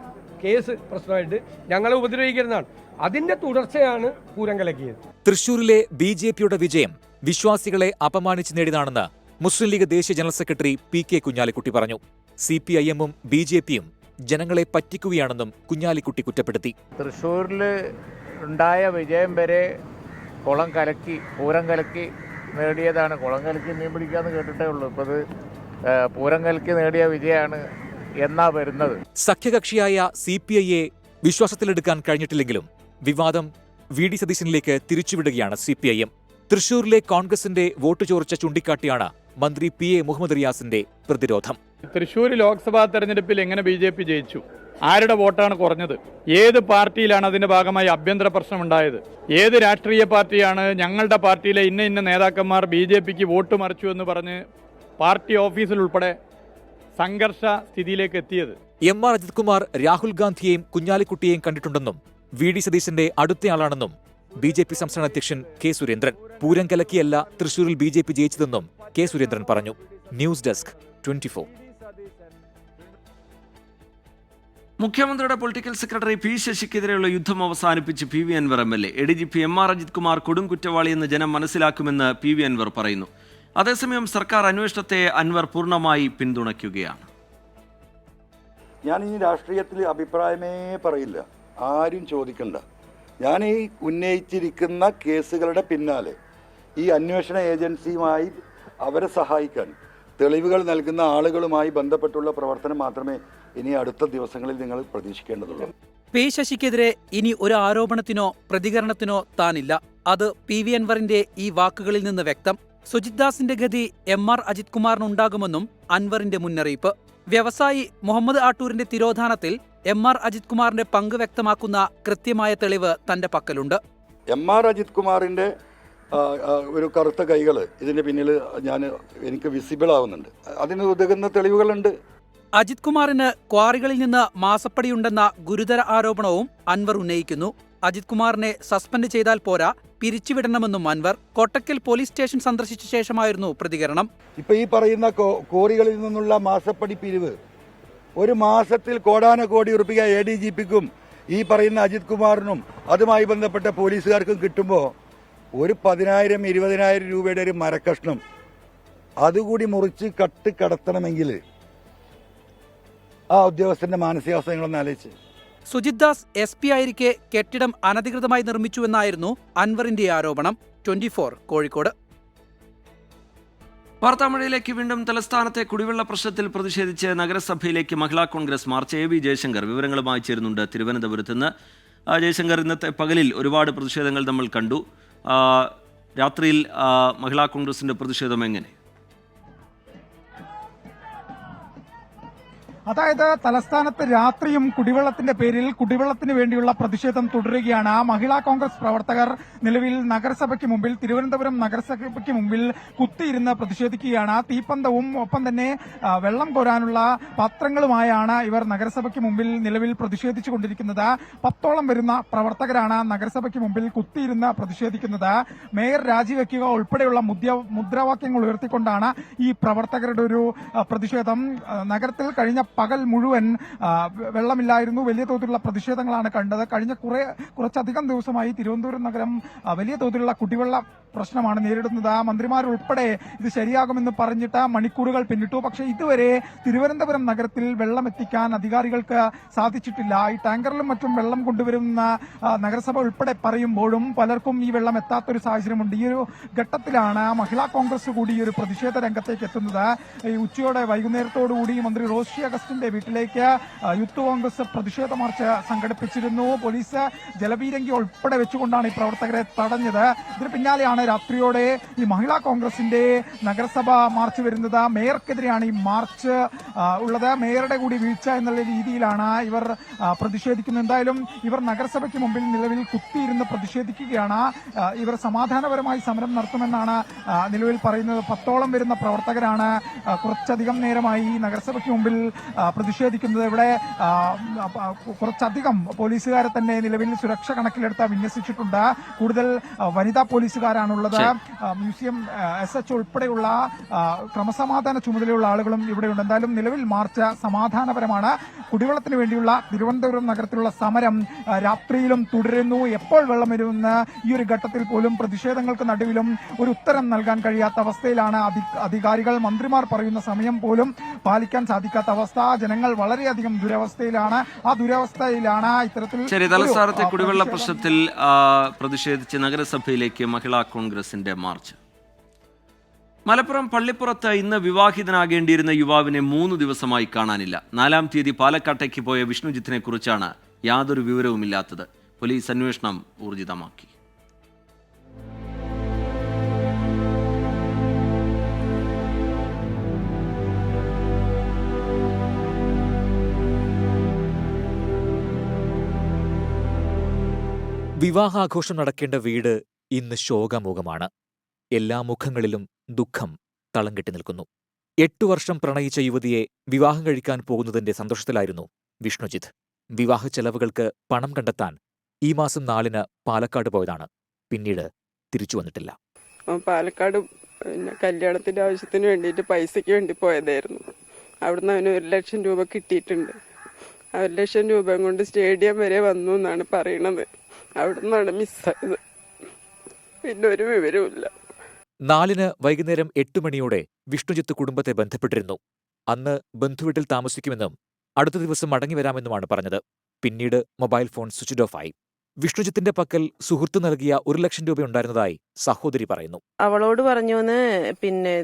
കേസ് പ്രശ്നമായിട്ട് ഞങ്ങളെ ഉപദ്രവിക്കരുതാണ്, അതിന്റെ തുടർച്ചയാണ് പൂരം കലക്കിയത്. തൃശൂരിലെ BJPയുടെ വിജയം വിശ്വാസികളെ അപമാനിച്ച് നേടിയതാണെന്ന് മുസ്ലിം ലീഗ് ദേശീയ ജനറൽ സെക്രട്ടറി PK കുഞ്ഞാലിക്കുട്ടി പറഞ്ഞു. CPIMും BJPയും ജനങ്ങളെ പറ്റിക്കുകയാണെന്നും കുഞ്ഞാലിക്കുട്ടി കുറ്റപ്പെടുത്തി. തൃശ്ശൂരിൽ ഉണ്ടായ വിജയം വരെ കുളം കലക്കി പൂരം കലക്കി നേടിയതാണ്. കുളം കലക്കി മീൻ പിടിക്കാമെന്ന് കേട്ടിട്ടേ ഉള്ളൂ. ഇപ്പോൾ അത് പൂരം കലക്കി നേടിയ വിജയമാണ് എന്നാ വരുന്നത്. സഖ്യകക്ഷിയായ CPIയെ വിശ്വാസത്തിലെടുക്കാൻ കഴിഞ്ഞിട്ടില്ലെങ്കിലും വിവാദം VD സതീശനിലേക്ക് തിരിച്ചുവിടുകയാണ് CPIM. തൃശൂരിലെ കോൺഗ്രസിന്റെ വോട്ട് ചോർച്ച ചൂണ്ടിക്കാട്ടിയാണ് മന്ത്രി PA മുഹമ്മദ് റിയാസിന്റെ പ്രതിരോധം. തൃശൂർ ലോക്സഭാ തെരഞ്ഞെടുപ്പിൽ എങ്ങനെ BJP ജയിച്ചു? ആരുടെ വോട്ടാണ് കുറഞ്ഞത്? ഏത് പാർട്ടിയിലാണ് അതിന്റെ ഭാഗമായി ആഭ്യന്തര പ്രശ്നമുണ്ടായത്? ഏത് രാഷ്ട്രീയ പാർട്ടിയാണ് ഞങ്ങളുടെ പാർട്ടിയിലെ ഇന്ന നേതാക്കന്മാർ BJPക്ക് വോട്ട് മറിച്ചു എന്ന് പറഞ്ഞ് പാർട്ടി ഓഫീസിൽ ഉൾപ്പെടെ സംഘർഷ സ്ഥിതിയിലേക്ക് എത്തിയത്? MR അജിത് കുമാർ രാഹുൽ ഗാന്ധിയെയും കുഞ്ഞാലിക്കുട്ടിയെയും കണ്ടിട്ടുണ്ടെന്നും VD സതീശന്റെ അടുത്തയാളാണെന്നും BJP സംസ്ഥാന അധ്യക്ഷൻ K സുരേന്ദ്രൻ. പൂരം കലക്കിയല്ല തൃശൂരിൽ BJP ജയിച്ചതെന്നും K സുരേന്ദ്രൻ പറഞ്ഞു. News desk 24. മുഖ്യമന്ത്രിയുടെ പൊളിറ്റിക്കൽ സെക്രട്ടറി P ശശിക്കെതിരെയുള്ള യുദ്ധം അവസാനിപ്പിച്ച് PV Anwar MLA. ADGP MR Ajith Kumar കൊടും കുറ്റവാളിയെന്ന് ജനം മനസ്സിലാക്കുമെന്ന് PV അൻവർ പറയുന്നു. അതേസമയം സർക്കാർ അന്വേഷണത്തെ അൻവർ പൂർണ്ണമായി പിന്തുണയ്ക്കുകയാണ്. ഞാൻ ഈ രാഷ്ട്രീയത്തിൽ അഭിപ്രായമേ പറയില്ല, ആരും ചോദിക്കണ്ട. ഞാൻ ഈ ഉന്നയിച്ചിരിക്കുന്ന കേസുകളുടെ പിന്നാലെ ഈ അന്വേഷണ ഏജൻസിയുമായി അവരെ സഹായിക്കാൻ തെളിവുകൾ നൽകുന്ന ആളുകളുമായി ബന്ധപ്പെട്ടുള്ള പ്രവർത്തനം മാത്രമേ ഇനി അടുത്ത ദിവസങ്ങളിൽ നിങ്ങൾ പ്രതീക്ഷിക്കേണ്ടതുള്ളൂ. P ശശിക്കെതിരെ ഇനി ഒരു ആരോപണത്തിനോ പ്രതികരണത്തിനോ താനില്ല. അത് PV അൻവറിന്റെ ഈ വാക്കുകളിൽ നിന്ന് വ്യക്തം. സുജിത് ദാസിന്റെ ഗതി MR അജിത് കുമാറിനുണ്ടാകുമെന്നും അൻവറിന്റെ മുന്നറിയിപ്പ്. വ്യവസായി മുഹമ്മദ് ആട്ടൂരിന്റെ തിരോധാനത്തിൽ MR അജിത് കുമാറിന്റെ പങ്ക് വ്യക്തമാക്കുന്ന കൃത്യമായ തെളിവ് തന്റെ പക്കലുണ്ട്. MR അജിത് കുമാറിന്റെ ഒരു കറുത്ത കൈകൾ ഇതിന്റെ പിന്നിൽ എനിക്ക് വിസിബിൾ ആവുന്നുണ്ട്. അതിന് ഉതകുന്ന തെളിവുകളുണ്ട്. അജിത് കുമാറിന് ക്വാറികളിൽ നിന്ന് മാസപ്പടിയുണ്ടെന്ന ഗുരുതര ആരോപണവും അൻവർ ഉന്നയിക്കുന്നു. അജിത് കുമാറിനെ സസ്പെൻഡ് ചെയ്താൽ പോരാ, പിരിച്ചുവിടണമെന്നും അൻവർ. കോട്ടക്കൽ പോലീസ് സ്റ്റേഷൻ സന്ദർശിച്ച ശേഷമായിരുന്നു പ്രതികരണം. ഇപ്പൊ ഈ പറയുന്ന കോറികളിൽ നിന്നുള്ള മാസപ്പടി പിരിവ് ഒരു മാസത്തിൽ കോടാനകോടി റുപ്യ ADGPക്കും ഈ പറയുന്ന അജിത് കുമാറിനും അതുമായി ബന്ധപ്പെട്ട പോലീസുകാർക്കും കിട്ടുമ്പോൾ ഒരു 10,000-20,000 രൂപയുടെ ഒരു മരക്കഷ്ണം അതുകൂടി മുറിച്ച് കടത്തണമെങ്കിൽ ആ ഉദ്യോഗസ്ഥന്റെ മാനസികാവസ്ഥ നിങ്ങളൊന്ന് ആലോചിച്ച്. സുജിത് ദാസ് SP ആയിരിക്കെ കെട്ടിടം അനധികൃതമായി നിർമ്മിച്ചുവെന്നായിരുന്നു അൻവറിന്റെ ആരോപണം. 24 കോഴിക്കോട്. വാർത്താമഴയിലേക്ക് വീണ്ടും. തലസ്ഥാനത്തെ കുടിവെള്ള പ്രശ്നത്തിൽ പ്രതിഷേധിച്ച് നഗരസഭയിലേക്ക് മഹിളാ കോൺഗ്രസ് മാർച്ച്. AB ജയശങ്കർ വിവരങ്ങളുമായി ചേരുന്നുണ്ട് തിരുവനന്തപുരത്ത് നിന്ന്. ജയശങ്കർ, ഇന്നത്തെ പകലിൽ ഒരുപാട് പ്രതിഷേധങ്ങൾ നമ്മൾ കണ്ടു. രാത്രിയിൽ മഹിളാ കോൺഗ്രസിന്റെ പ്രതിഷേധം എങ്ങനെ? അതായത് തലസ്ഥാനത്ത് രാത്രിയും കുടിവെള്ളത്തിന്റെ പേരിൽ കുടിവെള്ളത്തിന് വേണ്ടിയുള്ള പ്രതിഷേധം തുടരുകയാണ്. മഹിളാ കോൺഗ്രസ് പ്രവർത്തകർ നിലവിൽ നഗരസഭയ്ക്ക് മുമ്പിൽ, തിരുവനന്തപുരം നഗരസഭയ്ക്ക് മുമ്പിൽ കുത്തിയിരുന്ന് പ്രതിഷേധിക്കുകയാണ്. തീപ്പന്തവും ഒപ്പം തന്നെ വെള്ളം കോരാനുള്ള പാത്രങ്ങളുമായാണ് ഇവർ നഗരസഭയ്ക്ക് മുമ്പിൽ നിലവിൽ പ്രതിഷേധിച്ചുകൊണ്ടിരിക്കുന്നത്. 10ഓളം വരുന്ന പ്രവർത്തകരാണ് നഗരസഭയ്ക്ക് മുമ്പിൽ കുത്തിയിരുന്ന് പ്രതിഷേധിക്കുന്നത്. മേയർ രാജിവെക്കുക ഉൾപ്പെടെയുള്ള മുദ്രാവാക്യങ്ങൾ ഉയർത്തിക്കൊണ്ടാണ് ഈ പ്രവർത്തകരുടെ ഒരു പ്രതിഷേധം. നഗരത്തിൽ കഴിഞ്ഞ പകൽ മുഴുവൻ വെള്ളമില്ലായിരുന്നു. വലിയ തോതിലുള്ള പ്രതിഷേധങ്ങളാണ് കണ്ടത്. കഴിഞ്ഞ കുറച്ചധികം ദിവസമായി തിരുവനന്തപുരം നഗരം വലിയ തോതിലുള്ള കുടിവെള്ള പ്രശ്നമാണ് നേരിടുന്നത്. മന്ത്രിമാരുൾപ്പെടെ ഇത് ശരിയാകുമെന്ന് പറഞ്ഞിട്ട് മണിക്കൂറുകൾ പിന്നിട്ടു. പക്ഷേ ഇതുവരെ തിരുവനന്തപുരം നഗരത്തിൽ വെള്ളം എത്തിക്കാൻ അധികാരികൾക്ക് സാധിച്ചിട്ടില്ല. ഈ ടാങ്കറിലും മറ്റും വെള്ളം കൊണ്ടുവരുന്ന നഗരസഭ ഉൾപ്പെടെ പറയുമ്പോഴും പലർക്കും ഈ വെള്ളം എത്താത്തൊരു സാഹചര്യമുണ്ട്. ഈ ഒരു ഘട്ടത്തിലാണ് മഹിളാ കോൺഗ്രസ് കൂടി ഈ ഒരു പ്രതിഷേധ രംഗത്തേക്ക് എത്തുന്നത്. ഈ ഉച്ചയോടെ വൈകുന്നേരത്തോടുകൂടി മന്ത്രി റോഷി അഗസ്റ്റിന്റെ വീട്ടിലേക്ക് യൂത്ത് കോൺഗ്രസ് പ്രതിഷേധ മാർച്ച് സംഘടിപ്പിച്ചിരുന്നു. പോലീസ് ജലപീരങ്കി ഉൾപ്പെടെ വെച്ചുകൊണ്ടാണ് ഈ പ്രവർത്തകരെ തടഞ്ഞത്. ഇതിന് പിന്നാലെയാണ് രാത്രിയോടെ ഈ മഹിളാ കോൺഗ്രസിന്റെ നഗരസഭ മാർച്ച് വരുന്നത്. മേയർക്കെതിരെയാണ് ഈ മാർച്ച് ഉള്ളത്. മേയറുടെ കൂടി വീഴ്ച എന്നുള്ള രീതിയിലാണ് ഇവർ പ്രതിഷേധിക്കുന്നത്. എന്തായാലും ഇവർ നഗരസഭയ്ക്ക് മുമ്പിൽ നിലവിൽ കുത്തിയിരുന്ന് പ്രതിഷേധിക്കുകയാണ്. ഇവർ സമാധാനപരമായി സമരം നടത്തുമെന്നാണ് നിലവിൽ പറയുന്നത്. 10ഓളം വരുന്ന പ്രവർത്തകരാണ് കുറച്ചധികം നേരമായി ഈ നഗരസഭയ്ക്ക് മുമ്പിൽ പ്രതിഷേധിക്കുന്നത്. ഇവിടെ കുറച്ചധികം പോലീസുകാരെ തന്നെ നിലവിൽ സുരക്ഷ കണക്കിലെടുത്ത് വിന്യസിച്ചിട്ടുണ്ട്. കൂടുതൽ വനിതാ പോലീസുകാരാണുള്ളത്. മ്യൂസിയം SH ഉൾപ്പെടെയുള്ള ക്രമസമാധാന ചുമതലയുള്ള ആളുകളും ഇവിടെയുണ്ട്. എന്തായാലും നിലവിൽ മാർച്ച് സമാധാനപരമാണ്. കുടിവെള്ളത്തിന് വേണ്ടിയുള്ള തിരുവനന്തപുരം നഗരത്തിലുള്ള സമരം രാത്രിയിലും തുടരുന്നു. എപ്പോൾ വെള്ളം വരുമെന്ന് ഈ ഒരു ഘട്ടത്തിൽ പോലും പ്രതിഷേധങ്ങൾക്ക് നടുവിലും ഒരു ഉത്തരം നൽകാൻ കഴിയാത്ത അവസ്ഥയിലാണ് അധികാരികൾ. മന്ത്രിമാർ പറയുന്ന സമയം പോലും പാലിക്കാൻ സാധിക്കാത്ത അവസ്ഥ. ജനങ്ങൾ വളരെയധികം ദുരവസ്ഥയിലാണ്. ആ ദുരവസ്ഥയിലാണ് ഇത്തരത്തിൽ. ശരി, തലസ്ഥാനത്തെ കുടിവെള്ള പ്രശ്നത്തിൽ പ്രതിഷേധിച്ച് നഗരസഭയിലേക്ക് മഹിളാ കോൺഗ്രസിന്റെ മാർച്ച്. മലപ്പുറം പള്ളിപ്പുറത്ത് ഇന്ന് വിവാഹിതനാകേണ്ടിയിരുന്ന യുവാവിനെ 3 ദിവസമായി കാണാനില്ല. 4-ാം തീയതി പാലക്കാട്ടേക്ക് പോയ വിഷ്ണുജിത്തിനെ കുറിച്ചാണ് യാതൊരു വിവരവുമില്ലാത്തത്. പോലീസ് അന്വേഷണം ഊർജിതമാക്കി. വിവാഹാഘോഷം നടക്കേണ്ട വീട് ഇന്ന് ശോകമൂകമാണ്. എല്ലാ മുഖങ്ങളിലും ദുഃഖം തളം കെട്ടി നിൽക്കുന്നു. 8 വർഷം പ്രണയിച്ച യുവതിയെ വിവാഹം കഴിക്കാൻ പോകുന്നതിന്റെ സന്തോഷത്തിലായിരുന്നു വിഷ്ണുജിത്ത്. വിവാഹ ചെലവുകൾക്ക് പണം കണ്ടെത്താൻ ഈ മാസം 4-ന് പാലക്കാട് പോയതാണ്. പിന്നീട് തിരിച്ചു വന്നിട്ടില്ല. പാലക്കാട് കല്യാണത്തിന്റെ ആവശ്യത്തിന് വേണ്ടിയിട്ട് പൈസയ്ക്ക് വേണ്ടി പോയതായിരുന്നു. അവിടുന്ന് അവന് 1 ലക്ഷം രൂപ കിട്ടിയിട്ടുണ്ട്. 1 ലക്ഷം രൂപ കൊണ്ട് സ്റ്റേഡിയം വരെ വന്നു എന്നാണ് പറയണത്. അവിടുന്നാണ് മിസ്സായത്. പിന്നെ ഒരു വിവരവുമില്ല. 4-ന് വൈകുന്നേരം 8 മണിയോടെ വിഷ്ണുജിത്ത് കുടുംബത്തെ ബന്ധപ്പെട്ടിരുന്നു. അന്ന് ബന്ധുവീട്ടിൽ താമസിക്കുമെന്നും അടുത്ത ദിവസം മടങ്ങിവരാമെന്നുമാണ് പറഞ്ഞത്. പിന്നീട് മൊബൈൽ ഫോൺ സ്വിച്ച് ഓഫ് ആയി. വിഷ്ണുജിത്തിന്റെ പക്കൽ സുഹൃത്ത് നൽകിയ 1 ലക്ഷം രൂപ ഉണ്ടായിരുന്നതായി സഹോദരി പറയുന്നു. അവളോട് പറഞ്ഞൂന്ന് പിന്നെ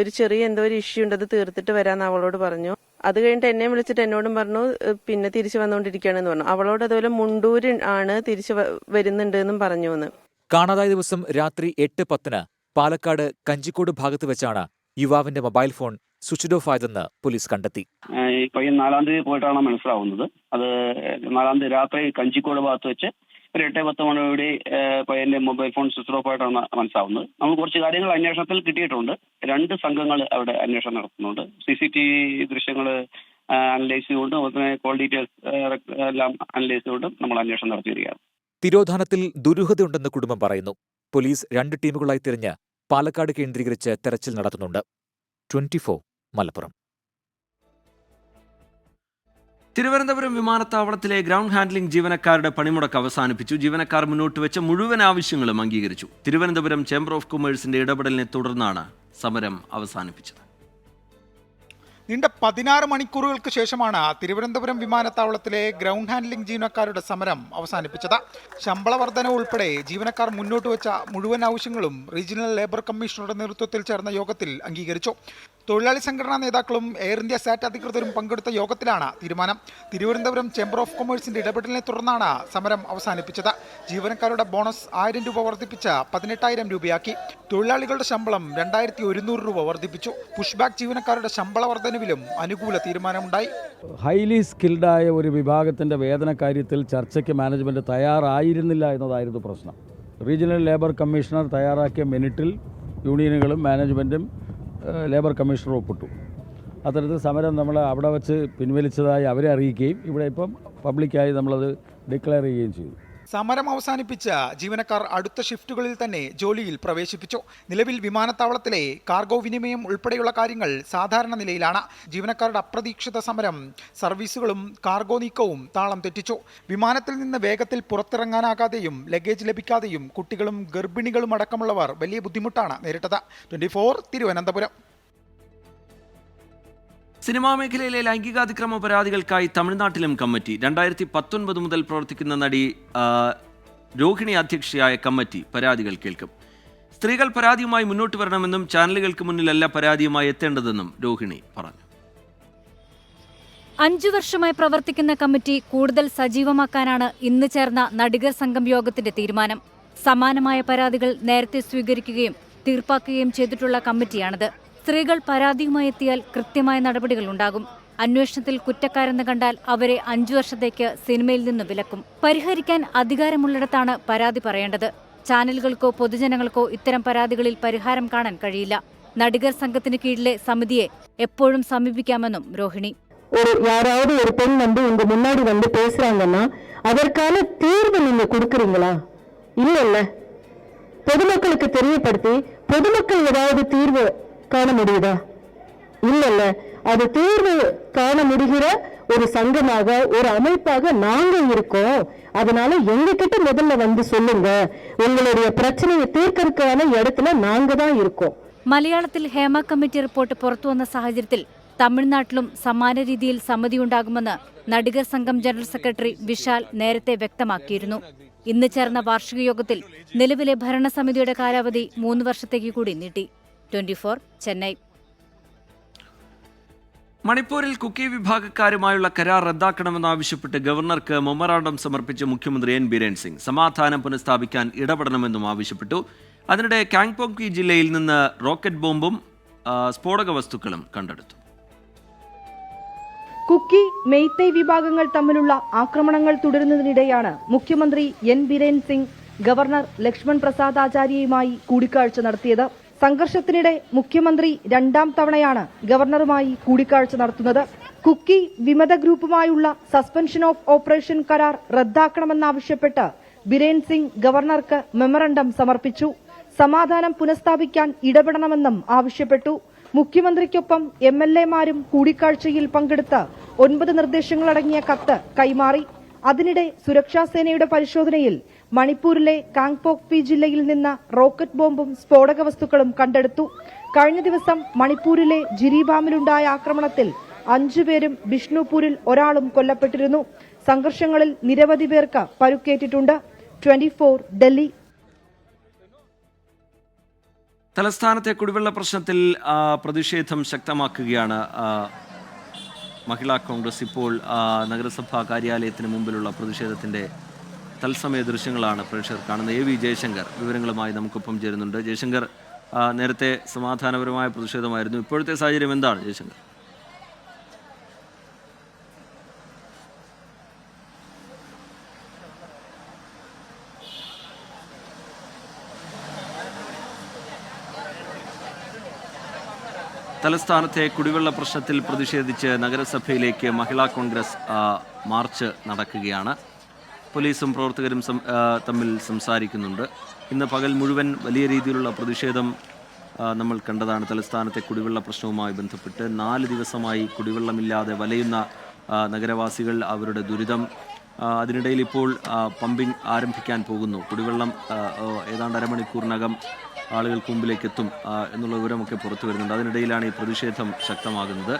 ഒരു ചെറിയ എന്തോ ഒരു ഇഷ്യൂ ഉണ്ട്, അത് തീർത്തിട്ട് വരാന്ന് അവളോട് പറഞ്ഞു. അത് കഴിഞ്ഞിട്ട് എന്നെ വിളിച്ചിട്ട് എന്നോടും പറഞ്ഞു പിന്നെ തിരിച്ചു വന്നുകൊണ്ടിരിക്കുകയാണെന്ന് പറഞ്ഞു. അവളോട് അതുപോലെ മുണ്ടൂര് ആണ് തിരിച്ചു വരുന്നുണ്ട് എന്നും പറഞ്ഞു. കാണാതായ ദിവസം രാത്രി 8:10-ന് പാലക്കാട് കഞ്ചിക്കോട് ഭാഗത്ത് വെച്ചാണ് യുവാവിന്റെ മൊബൈൽ ഫോൺ സ്വിച്ച് ഓഫ് ആയതെന്ന് പോലീസ് കണ്ടെത്തി. പയ്യൻ 4-ാം തീയതി പോയിട്ടാണ് മനസ്സിലാവുന്നത്. അത് 4-ാം തീയതി രാത്രി കഞ്ചിക്കോട് ഭാഗത്ത് വെച്ച് ഒരു 8-10 മണിയോടെ പയ്യന്റെ മൊബൈൽ ഫോൺ സ്വിച്ച് ഓഫ് ആയിട്ടാണ് മനസ്സിലാവുന്നത്. നമ്മൾ കുറച്ച് കാര്യങ്ങൾ അന്വേഷണത്തിൽ കിട്ടിയിട്ടുണ്ട്. 2 സംഘങ്ങൾ അവിടെ അന്വേഷണം നടത്തുന്നുണ്ട്. CCTV ദൃശ്യങ്ങൾ അനലൈസ് ചെയ്തുകൊണ്ട് അതുപോലെ കോൾ ഡീറ്റെയിൽസ് എല്ലാം അനലൈസ് ചെയ്തുകൊണ്ട് നമ്മൾ അന്വേഷണം നടത്തി വരികയാണ്. തിരോധാനത്തിൽ ദുരൂഹതയുണ്ടെന്ന് കുടുംബം പറയുന്നു. പോലീസ് 2 ടീമുകളായി തിരിഞ്ഞ് പാലക്കാട് കേന്ദ്രീകരിച്ച് തെരച്ചിൽ നടത്തുന്നുണ്ട്. 24 മലപ്പുറം. തിരുവനന്തപുരം വിമാനത്താവളത്തിലെ ഗ്രൗണ്ട് ഹാൻഡ്ലിംഗ് ജീവനക്കാരുടെ പണിമുടക്ക് അവസാനിപ്പിച്ചു. ജീവനക്കാർ മുന്നോട്ട് വെച്ച മുഴുവൻ ആവശ്യങ്ങളും അംഗീകരിച്ചു. തിരുവനന്തപുരം ചേംബർ ഓഫ് കൊമേഴ്സിന്റെ ഇടപെടലിനെ തുടർന്നാണ് സമരം അവസാനിപ്പിച്ചത്. നീണ്ട 16 മണിക്കൂറുകൾക്ക് ശേഷമാണ് തിരുവനന്തപുരം വിമാനത്താവളത്തിലെ ഗ്രൗണ്ട് ഹാൻഡ്ലിംഗ് ജീവനക്കാരുടെ സമരം അവസാനിപ്പിച്ചത്. ശമ്പള വർധന ഉൾപ്പെടെ ജീവനക്കാർ മുന്നോട്ട് വെച്ച മുഴുവൻ ആവശ്യങ്ങളും റീജിയണൽ ലേബർ കമ്മീഷണറുടെ നേതൃത്വത്തിൽ ചേർന്ന യോഗത്തിൽ അംഗീകരിച്ചു. തൊഴിലാളി സംഘടനാ നേതാക്കളും എയർ ഇന്ത്യ സാറ്റ് അധികൃതരും പങ്കെടുത്ത യോഗത്തിലാണ് തീരുമാനം. തിരുവനന്തപുരം ചേംബർ ഓഫ് കൊമേഴ്സിന്റെ ഇടപെടലിനെ തുടർന്നാണ് സമരം അവസാനിപ്പിച്ചത്. ജീവനക്കാരുടെ ബോണസ് 1000 രൂപ വർദ്ധിപ്പിച്ച് 18,000 രൂപയാക്കി. തൊഴിലാളികളുടെ ശമ്പളം 2100 രൂപ വർദ്ധിപ്പിച്ചു. പുഷ്ബാക്ക് ജീവനക്കാരുടെ ശമ്പള വർധനവിലും അനുകൂല തീരുമാനമുണ്ടായി. ഹൈലി സ്കിൽഡായ ഒരു വിഭാഗത്തിൻ്റെ വേതന കാര്യത്തിൽ ചർച്ചയ്ക്ക് മാനേജ്മെൻറ്റ് തയ്യാറായിരുന്നില്ല എന്നതായിരുന്നു പ്രശ്നം. റീജിയണൽ ലേബർ കമ്മീഷണർ തയ്യാറാക്കിയ മിനിറ്റിൽ യൂണിയനുകളും മാനേജ്മെൻറ്റും ലേബർ കമ്മീഷണർ ഒപ്പിട്ടു. അത്തരത്തിൽ സമരം നമ്മൾ അവിടെ വച്ച് പിൻവലിച്ചതായി അവരെ അറിയിക്കുകയും ഇവിടെ ഇപ്പം പബ്ലിക്കായി നമ്മളത് ഡിക്ലെയർ ചെയ്യുകയും ചെയ്തു. സമരം അവസാനിപ്പിച്ച ജീവനക്കാർ അടുത്ത ഷിഫ്റ്റുകളിൽ തന്നെ ജോലിയിൽ പ്രവേശിപ്പിച്ചു. നിലവിൽ വിമാനത്താവളത്തിലെ കാർഗോ വിനിമയം ഉൾപ്പെടെയുള്ള കാര്യങ്ങൾ സാധാരണ നിലയിലാണ്. ജീവനക്കാരുടെ അപ്രതീക്ഷിത സമരം സർവീസുകളും കാർഗോ നീക്കവും താളം തെറ്റിച്ചു. വിമാനത്തിൽ നിന്ന് വേഗത്തിൽ പുറത്തിറങ്ങാനാകാതെയും ലഗേജ് ലഭിക്കാതെയും കുട്ടികളും ഗർഭിണികളും അടക്കമുള്ളവർ വലിയ ബുദ്ധിമുട്ടാണ് നേരിട്ടത്. 24 തിരുവനന്തപുരം. സിനിമാ മേഖലയിലെ ലൈംഗികാതിക്രമ പരാതികൾക്കായി തമിഴ്നാട്ടിലും കമ്മിറ്റി. 2019 മുതൽ പ്രവർത്തിക്കുന്ന നടി രോഹിണി അധ്യക്ഷയായ കമ്മിറ്റി പരാതികൾ കേൾക്കും. സ്ത്രീകൾ പരാതിയുമായി മുന്നോട്ട് വരണമെന്നും ചാനലുകൾക്ക് മുന്നിലല്ല പരാതിയുമായി എത്തേണ്ടതെന്നും രോഹിണി പറഞ്ഞു. 5 വർഷമായി പ്രവർത്തിക്കുന്ന കമ്മിറ്റി കൂടുതൽ സജീവമാക്കാനാണ് ഇന്ന് ചേർന്ന നടികർ സംഘം യോഗത്തിന്റെ തീരുമാനം. സമാനമായ പരാതികൾ നേരത്തെ സ്വീകരിക്കുകയും തീർപ്പാക്കുകയും ചെയ്തിട്ടുള്ള കമ്മിറ്റിയാണിത്. സ്ത്രീകൾ പരാതിയുമായി എത്തിയാൽ കൃത്യമായ നടപടികൾ ഉണ്ടാകും. അന്വേഷണത്തിൽ കുറ്റക്കാരെന്ന് കണ്ടാൽ അവരെ 5 വർഷത്തേക്ക് സിനിമയിൽ നിന്ന് വിലക്കും. പരിഹരിക്കാൻ അധികാരമുള്ളിടത്താണ് പരാതി പറയേണ്ടത്. ചാനലുകൾക്കോ പൊതുജനങ്ങൾക്കോ ഇത്തരം പരാതികളിൽ പരിഹാരം കാണാൻ കഴിയില്ല. നടികർ സംഘത്തിന് കീഴിലെ സമിതിയെ എപ്പോഴും സമീപിക്കാമെന്നും രോഹിണി. யாராவது ஒரு பெண் உங்க முன்னாடி பேசுறாங்கன்னா அதற்கான தீர்வு நீங்க கொடுக்கறீங்களா? இல்ல பொதுமக்களுக்கு தெரியப்படுத்தி பொதுமக்கள் ஏதாவது தீர்வு காண முடியுதா? இல்ல அது தீர்வு காண முடிகிற ஒரு சங்கமாக ஒரு அமைப்பாக நாங்க இருக்கோம். அதனால எங்க கிட்ட முதல்ல சொல்லுங்க. உங்களுடைய பிரச்சனையை தீர்க்கறதுக்கான இடத்துல நாங்க தான் இருக்கோம். മലയാളത്തിൽ ഹേമ കമ്മിറ്റി റിപ്പോർട്ട് പുറത്തുവന്ന സാഹചര്യത്തിൽ തമിഴ്നാട്ടിലും സമാന രീതിയിൽ സമിതിയുണ്ടാകുമെന്ന് നടികർ സംഘം ജനറൽ സെക്രട്ടറി വിശാൽ നേരത്തെ വ്യക്തമാക്കിയിരുന്നു. ഇന്ന് ചേർന്ന വാർഷിക യോഗത്തിൽ നിലവിലെ ഭരണസമിതിയുടെ കാലാവധി 3 വർഷത്തേക്ക് കൂടി നീട്ടി. 24 ചെന്നൈ. മണിപ്പൂരിൽ കുക്കി വിഭാഗക്കാരുമായുള്ള കരാർ റദ്ദാക്കണമെന്നാവശ്യപ്പെട്ട് ഗവർണർക്ക് മെമ്മറാണ്ടം സമർപ്പിച്ച മുഖ്യമന്ത്രി എൻ ബിരേൻ സിംഗ് സമാധാനം പുനഃസ്ഥാപിക്കാൻ ഇടപെടണമെന്നും ആവശ്യപ്പെട്ടു. അതിനിടെ കാങ്പോക്കി ജില്ലയിൽ നിന്ന് റോക്കറ്റ് ബോംബും സ്ഫോടക വസ്തുക്കളും കണ്ടെടുത്തു. കുക്കി, മെയ്തേയ് വിഭാഗങ്ങൾ തമ്മിലുള്ള ആക്രമണങ്ങൾ തുടരുന്നതിനിടെയാണ് മുഖ്യമന്ത്രി എൻ ബിരേൻ സിംഗ് ഗവർണർ ലക്ഷ്മൺ പ്രസാദ് ആചാര്യയുമായി കൂടിക്കാഴ്ച നടത്തിയത്. സംഘർഷത്തിനിടെ മുഖ്യമന്ത്രി രണ്ടാം തവണയാണ് ഗവർണറുമായി കൂടിക്കാഴ്ച നടത്തുന്നത്. കുക്കി വിമത ഗ്രൂപ്പുമായുള്ള സസ്പെൻഷൻ ഓഫ് ഓപ്പറേഷൻ കരാർ റദ്ദാക്കണമെന്നാവശ്യപ്പെട്ട് ബിരേൻ സിംഗ് ഗവർണർക്ക് മെമ്മറണ്ടം സമർപ്പിച്ചു. സമാധാനം പുനഃസ്ഥാപിക്കാൻ ഇടപെടണമെന്നും ആവശ്യപ്പെട്ടു. മുഖ്യമന്ത്രിക്കൊപ്പം MLA-മാരും കൂടിക്കാഴ്ചയിൽ പങ്കെടുത്ത് 9 നിർദ്ദേശങ്ങളടങ്ങിയ കത്ത് കൈമാറി. അതിനിടെ സുരക്ഷാസേനയുടെ പരിശോധനയിൽ മണിപ്പൂരിലെ കാങ്പോക്പി ജില്ലയിൽ നിന്ന് റോക്കറ്റ് ബോംബും സ്ഫോടക വസ്തുക്കളും കണ്ടെടുത്തു. കഴിഞ്ഞ ദിവസം മണിപ്പൂരിലെ ജിരിബാമിലുണ്ടായ ആക്രമണത്തിൽ 5 പേരും ബിഷ്ണുപൂരിൽ ഒരാളും കൊല്ലപ്പെട്ടിരുന്നു. സംഘർഷങ്ങളിൽ നിരവധി പേർക്ക് പരുക്കേറ്റിട്ടുണ്ട്. 24 ഡൽഹി. തലസ്ഥാനത്തെ കുടിവെള്ള പ്രശ്നത്തിൽ പ്രതിഷേധം ശക്തമാക്കുകയാണ് മഹിളാ കോൺഗ്രസ്. ഇപ്പോൾ നഗരസഭാ കാര്യാലയത്തിന് മുമ്പിലുള്ള പ്രതിഷേധത്തിൻ്റെ തത്സമയ ദൃശ്യങ്ങളാണ് പ്രേക്ഷകർ കാണുന്നത്. AV ജയശങ്കർ വിവരങ്ങളുമായി നമുക്കൊപ്പം ചേരുന്നുണ്ട്. ജയശങ്കർ, നേരത്തെ സമാധാനപരമായ പ്രതിഷേധമായിരുന്നു. ഇപ്പോഴത്തെ സാഹചര്യം എന്താണ് ജയശങ്കർ? തലസ്ഥാനത്തെ കുടിവെള്ള പ്രശ്നത്തിൽ പ്രതിഷേധിച്ച് നഗരസഭയിലേക്ക് മഹിളാ കോൺഗ്രസ് മാർച്ച് നടക്കുകയാണ്. പോലീസും പ്രവർത്തകരും തമ്മിൽ സംസാരിക്കുന്നുണ്ട്. ഇന്ന് പകൽ മുഴുവൻ വലിയ രീതിയിലുള്ള പ്രതിഷേധം നമ്മൾ കണ്ടതാണ്. തലസ്ഥാനത്തെ കുടിവെള്ള പ്രശ്നവുമായി ബന്ധപ്പെട്ട് 4 ദിവസമായി കുടിവെള്ളമില്ലാതെ വലയുന്ന നഗരവാസികൾ, അവരുടെ ദുരിതം. അതിനിടയിൽ ഇപ്പോൾ പമ്പിംഗ് ആരംഭിക്കാൻ പോകുന്നു. കുടിവെള്ളം ഏതാണ്ട് അരമണിക്കൂറിനകം ആളുകൾക്ക് മുമ്പിലേക്ക് എത്തും എന്നുള്ള വിവരമൊക്കെ പുറത്തു വരുന്നുണ്ട്. അതിനിടയിലാണ് ഈ പ്രതിഷേധം ശക്തമാകുന്നത്.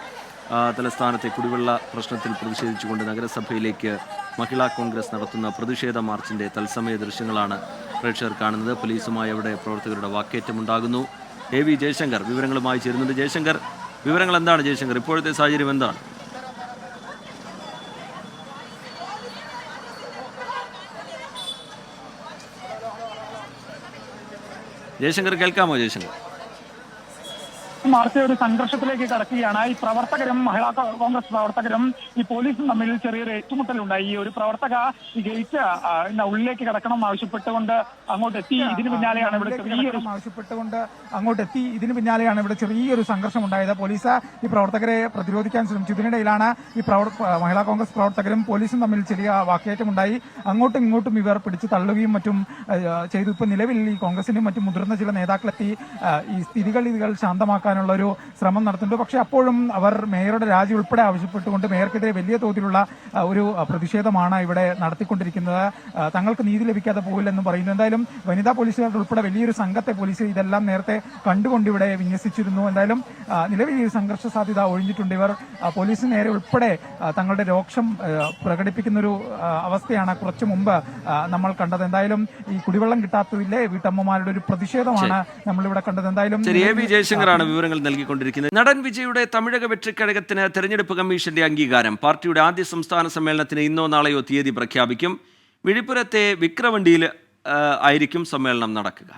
തലസ്ഥാനത്തെ കുടിവെള്ള പ്രശ്നത്തിൽ പ്രതിഷേധിച്ചുകൊണ്ട് നഗരസഭയിലേക്ക് മഹിളാ കോൺഗ്രസ് നടത്തുന്ന പ്രതിഷേധ മാർച്ചിൻ്റെ തത്സമയ ദൃശ്യങ്ങളാണ് പ്രേക്ഷകർ കാണുന്നത്. പോലീസുമായി അവിടെ പ്രവർത്തകരുടെ വാക്കേറ്റമുണ്ടാകുന്നു. AV ജയശങ്കർ വിവരങ്ങളുമായി ചേരുന്നുണ്ട്. ജയശങ്കർ, വിവരങ്ങൾ എന്താണ് ജയശങ്കർ? ഇപ്പോഴത്തെ സാഹചര്യം എന്താണ്? ജയശങ്കർ, കേൾക്കാമോ ജയശങ്കർ? മാർച്ച് ഒരു സംഘർഷത്തിലേക്ക് കടക്കുകയാണ്. ഈ പ്രവർത്തകരും മഹിളാ കോൺഗ്രസ് പ്രവർത്തകരും ഈ പോലീസും തമ്മിൽ ചെറിയൊരു ഏറ്റുമുട്ടലുണ്ടായി. ഈ ഒരു പ്രവർത്തക ഈ ഗേറ്റ് ഉള്ളിലേക്ക് കടക്കണം ആവശ്യപ്പെട്ടുകൊണ്ട് അങ്ങോട്ടെത്തി. ഇതിന് പിന്നാലെയാണ് ഇവിടെ ചെറിയൊരു സംഘർഷം ഉണ്ടായത്. പോലീസ് ഈ പ്രവർത്തകരെ പ്രതിരോധിക്കാൻ ശ്രമിച്ചു. ഇതിനിടയിലാണ് ഈ മഹിളാ കോൺഗ്രസ് പ്രവർത്തകരും പോലീസും തമ്മിൽ ചെറിയ വാക്കേറ്റമുണ്ടായി. അങ്ങോട്ടും ഇങ്ങോട്ടും ഇവർ പിടിച്ചു തള്ളുകയും മറ്റും ചെയ്തു. ഇപ്പൊ നിലവിൽ ഈ കോൺഗ്രസിന്റെയും മറ്റും മുതിർന്ന ചില നേതാക്കളെത്തി ഈ സ്ഥിതിഗതികൾ ശാന്തമാക്കാൻ ഒരു ശ്രമം നടത്തുന്നുണ്ട്. പക്ഷേ അപ്പോഴും അവർ മേയറുടെ രാജി ഉൾപ്പെടെ ആവശ്യപ്പെട്ടുകൊണ്ട് മേയർക്കെതിരെ വലിയ തോതിലുള്ള ഒരു പ്രതിഷേധമാണ് ഇവിടെ നടത്തിക്കൊണ്ടിരിക്കുന്നത്. തങ്ങൾക്ക് നീതി ലഭിക്കാതെ പോകില്ലെന്നും പറയുന്നു. എന്തായാലും വനിതാ പോലീസുകാർ ഉൾപ്പെടെ വലിയൊരു സംഘത്തെ പോലീസ് ഇതെല്ലാം നേരത്തെ കണ്ടുകൊണ്ട് ഇവിടെ വിന്യസിച്ചിരുന്നു. എന്തായാലും നിലവിൽ ഈ സംഘർഷ സാധ്യത ഒഴിഞ്ഞിട്ടുണ്ട്. ഇവർ പോലീസിന് നേരെ ഉൾപ്പെടെ തങ്ങളുടെ രോക്ഷം പ്രകടിപ്പിക്കുന്നൊരു അവസ്ഥയാണ് കുറച്ചു മുമ്പ് നമ്മൾ കണ്ടത്. എന്തായാലും ഈ കുടിവെള്ളം കിട്ടാത്തതിലെ വീട്ടമ്മമാരുടെ ഒരു പ്രതിഷേധമാണ് നമ്മളിവിടെ കണ്ടത്. എന്തായാലും ജയശങ്കറാണ് വിവരങ്ങൾ നൽകിക്കൊണ്ടിരിക്കുന്നത്. നടൻ വിജയുടെ തമിഴക വെற்றிക്കഴകത്തിന് തെരഞ്ഞെടുപ്പ് കമ്മീഷന്റെ അംഗീകാരം. പാർട്ടിയുടെ ആദ്യ സംസ്ഥാന സമ്മേളനത്തിന് ഇന്നോ നാളെയോ തീയതി പ്രഖ്യാപിക്കും. വിഴിപ്പുരത്തെ വിക്രവണ്ടിയിൽ ആയിരിക്കും സമ്മേളനം നടക്കുക.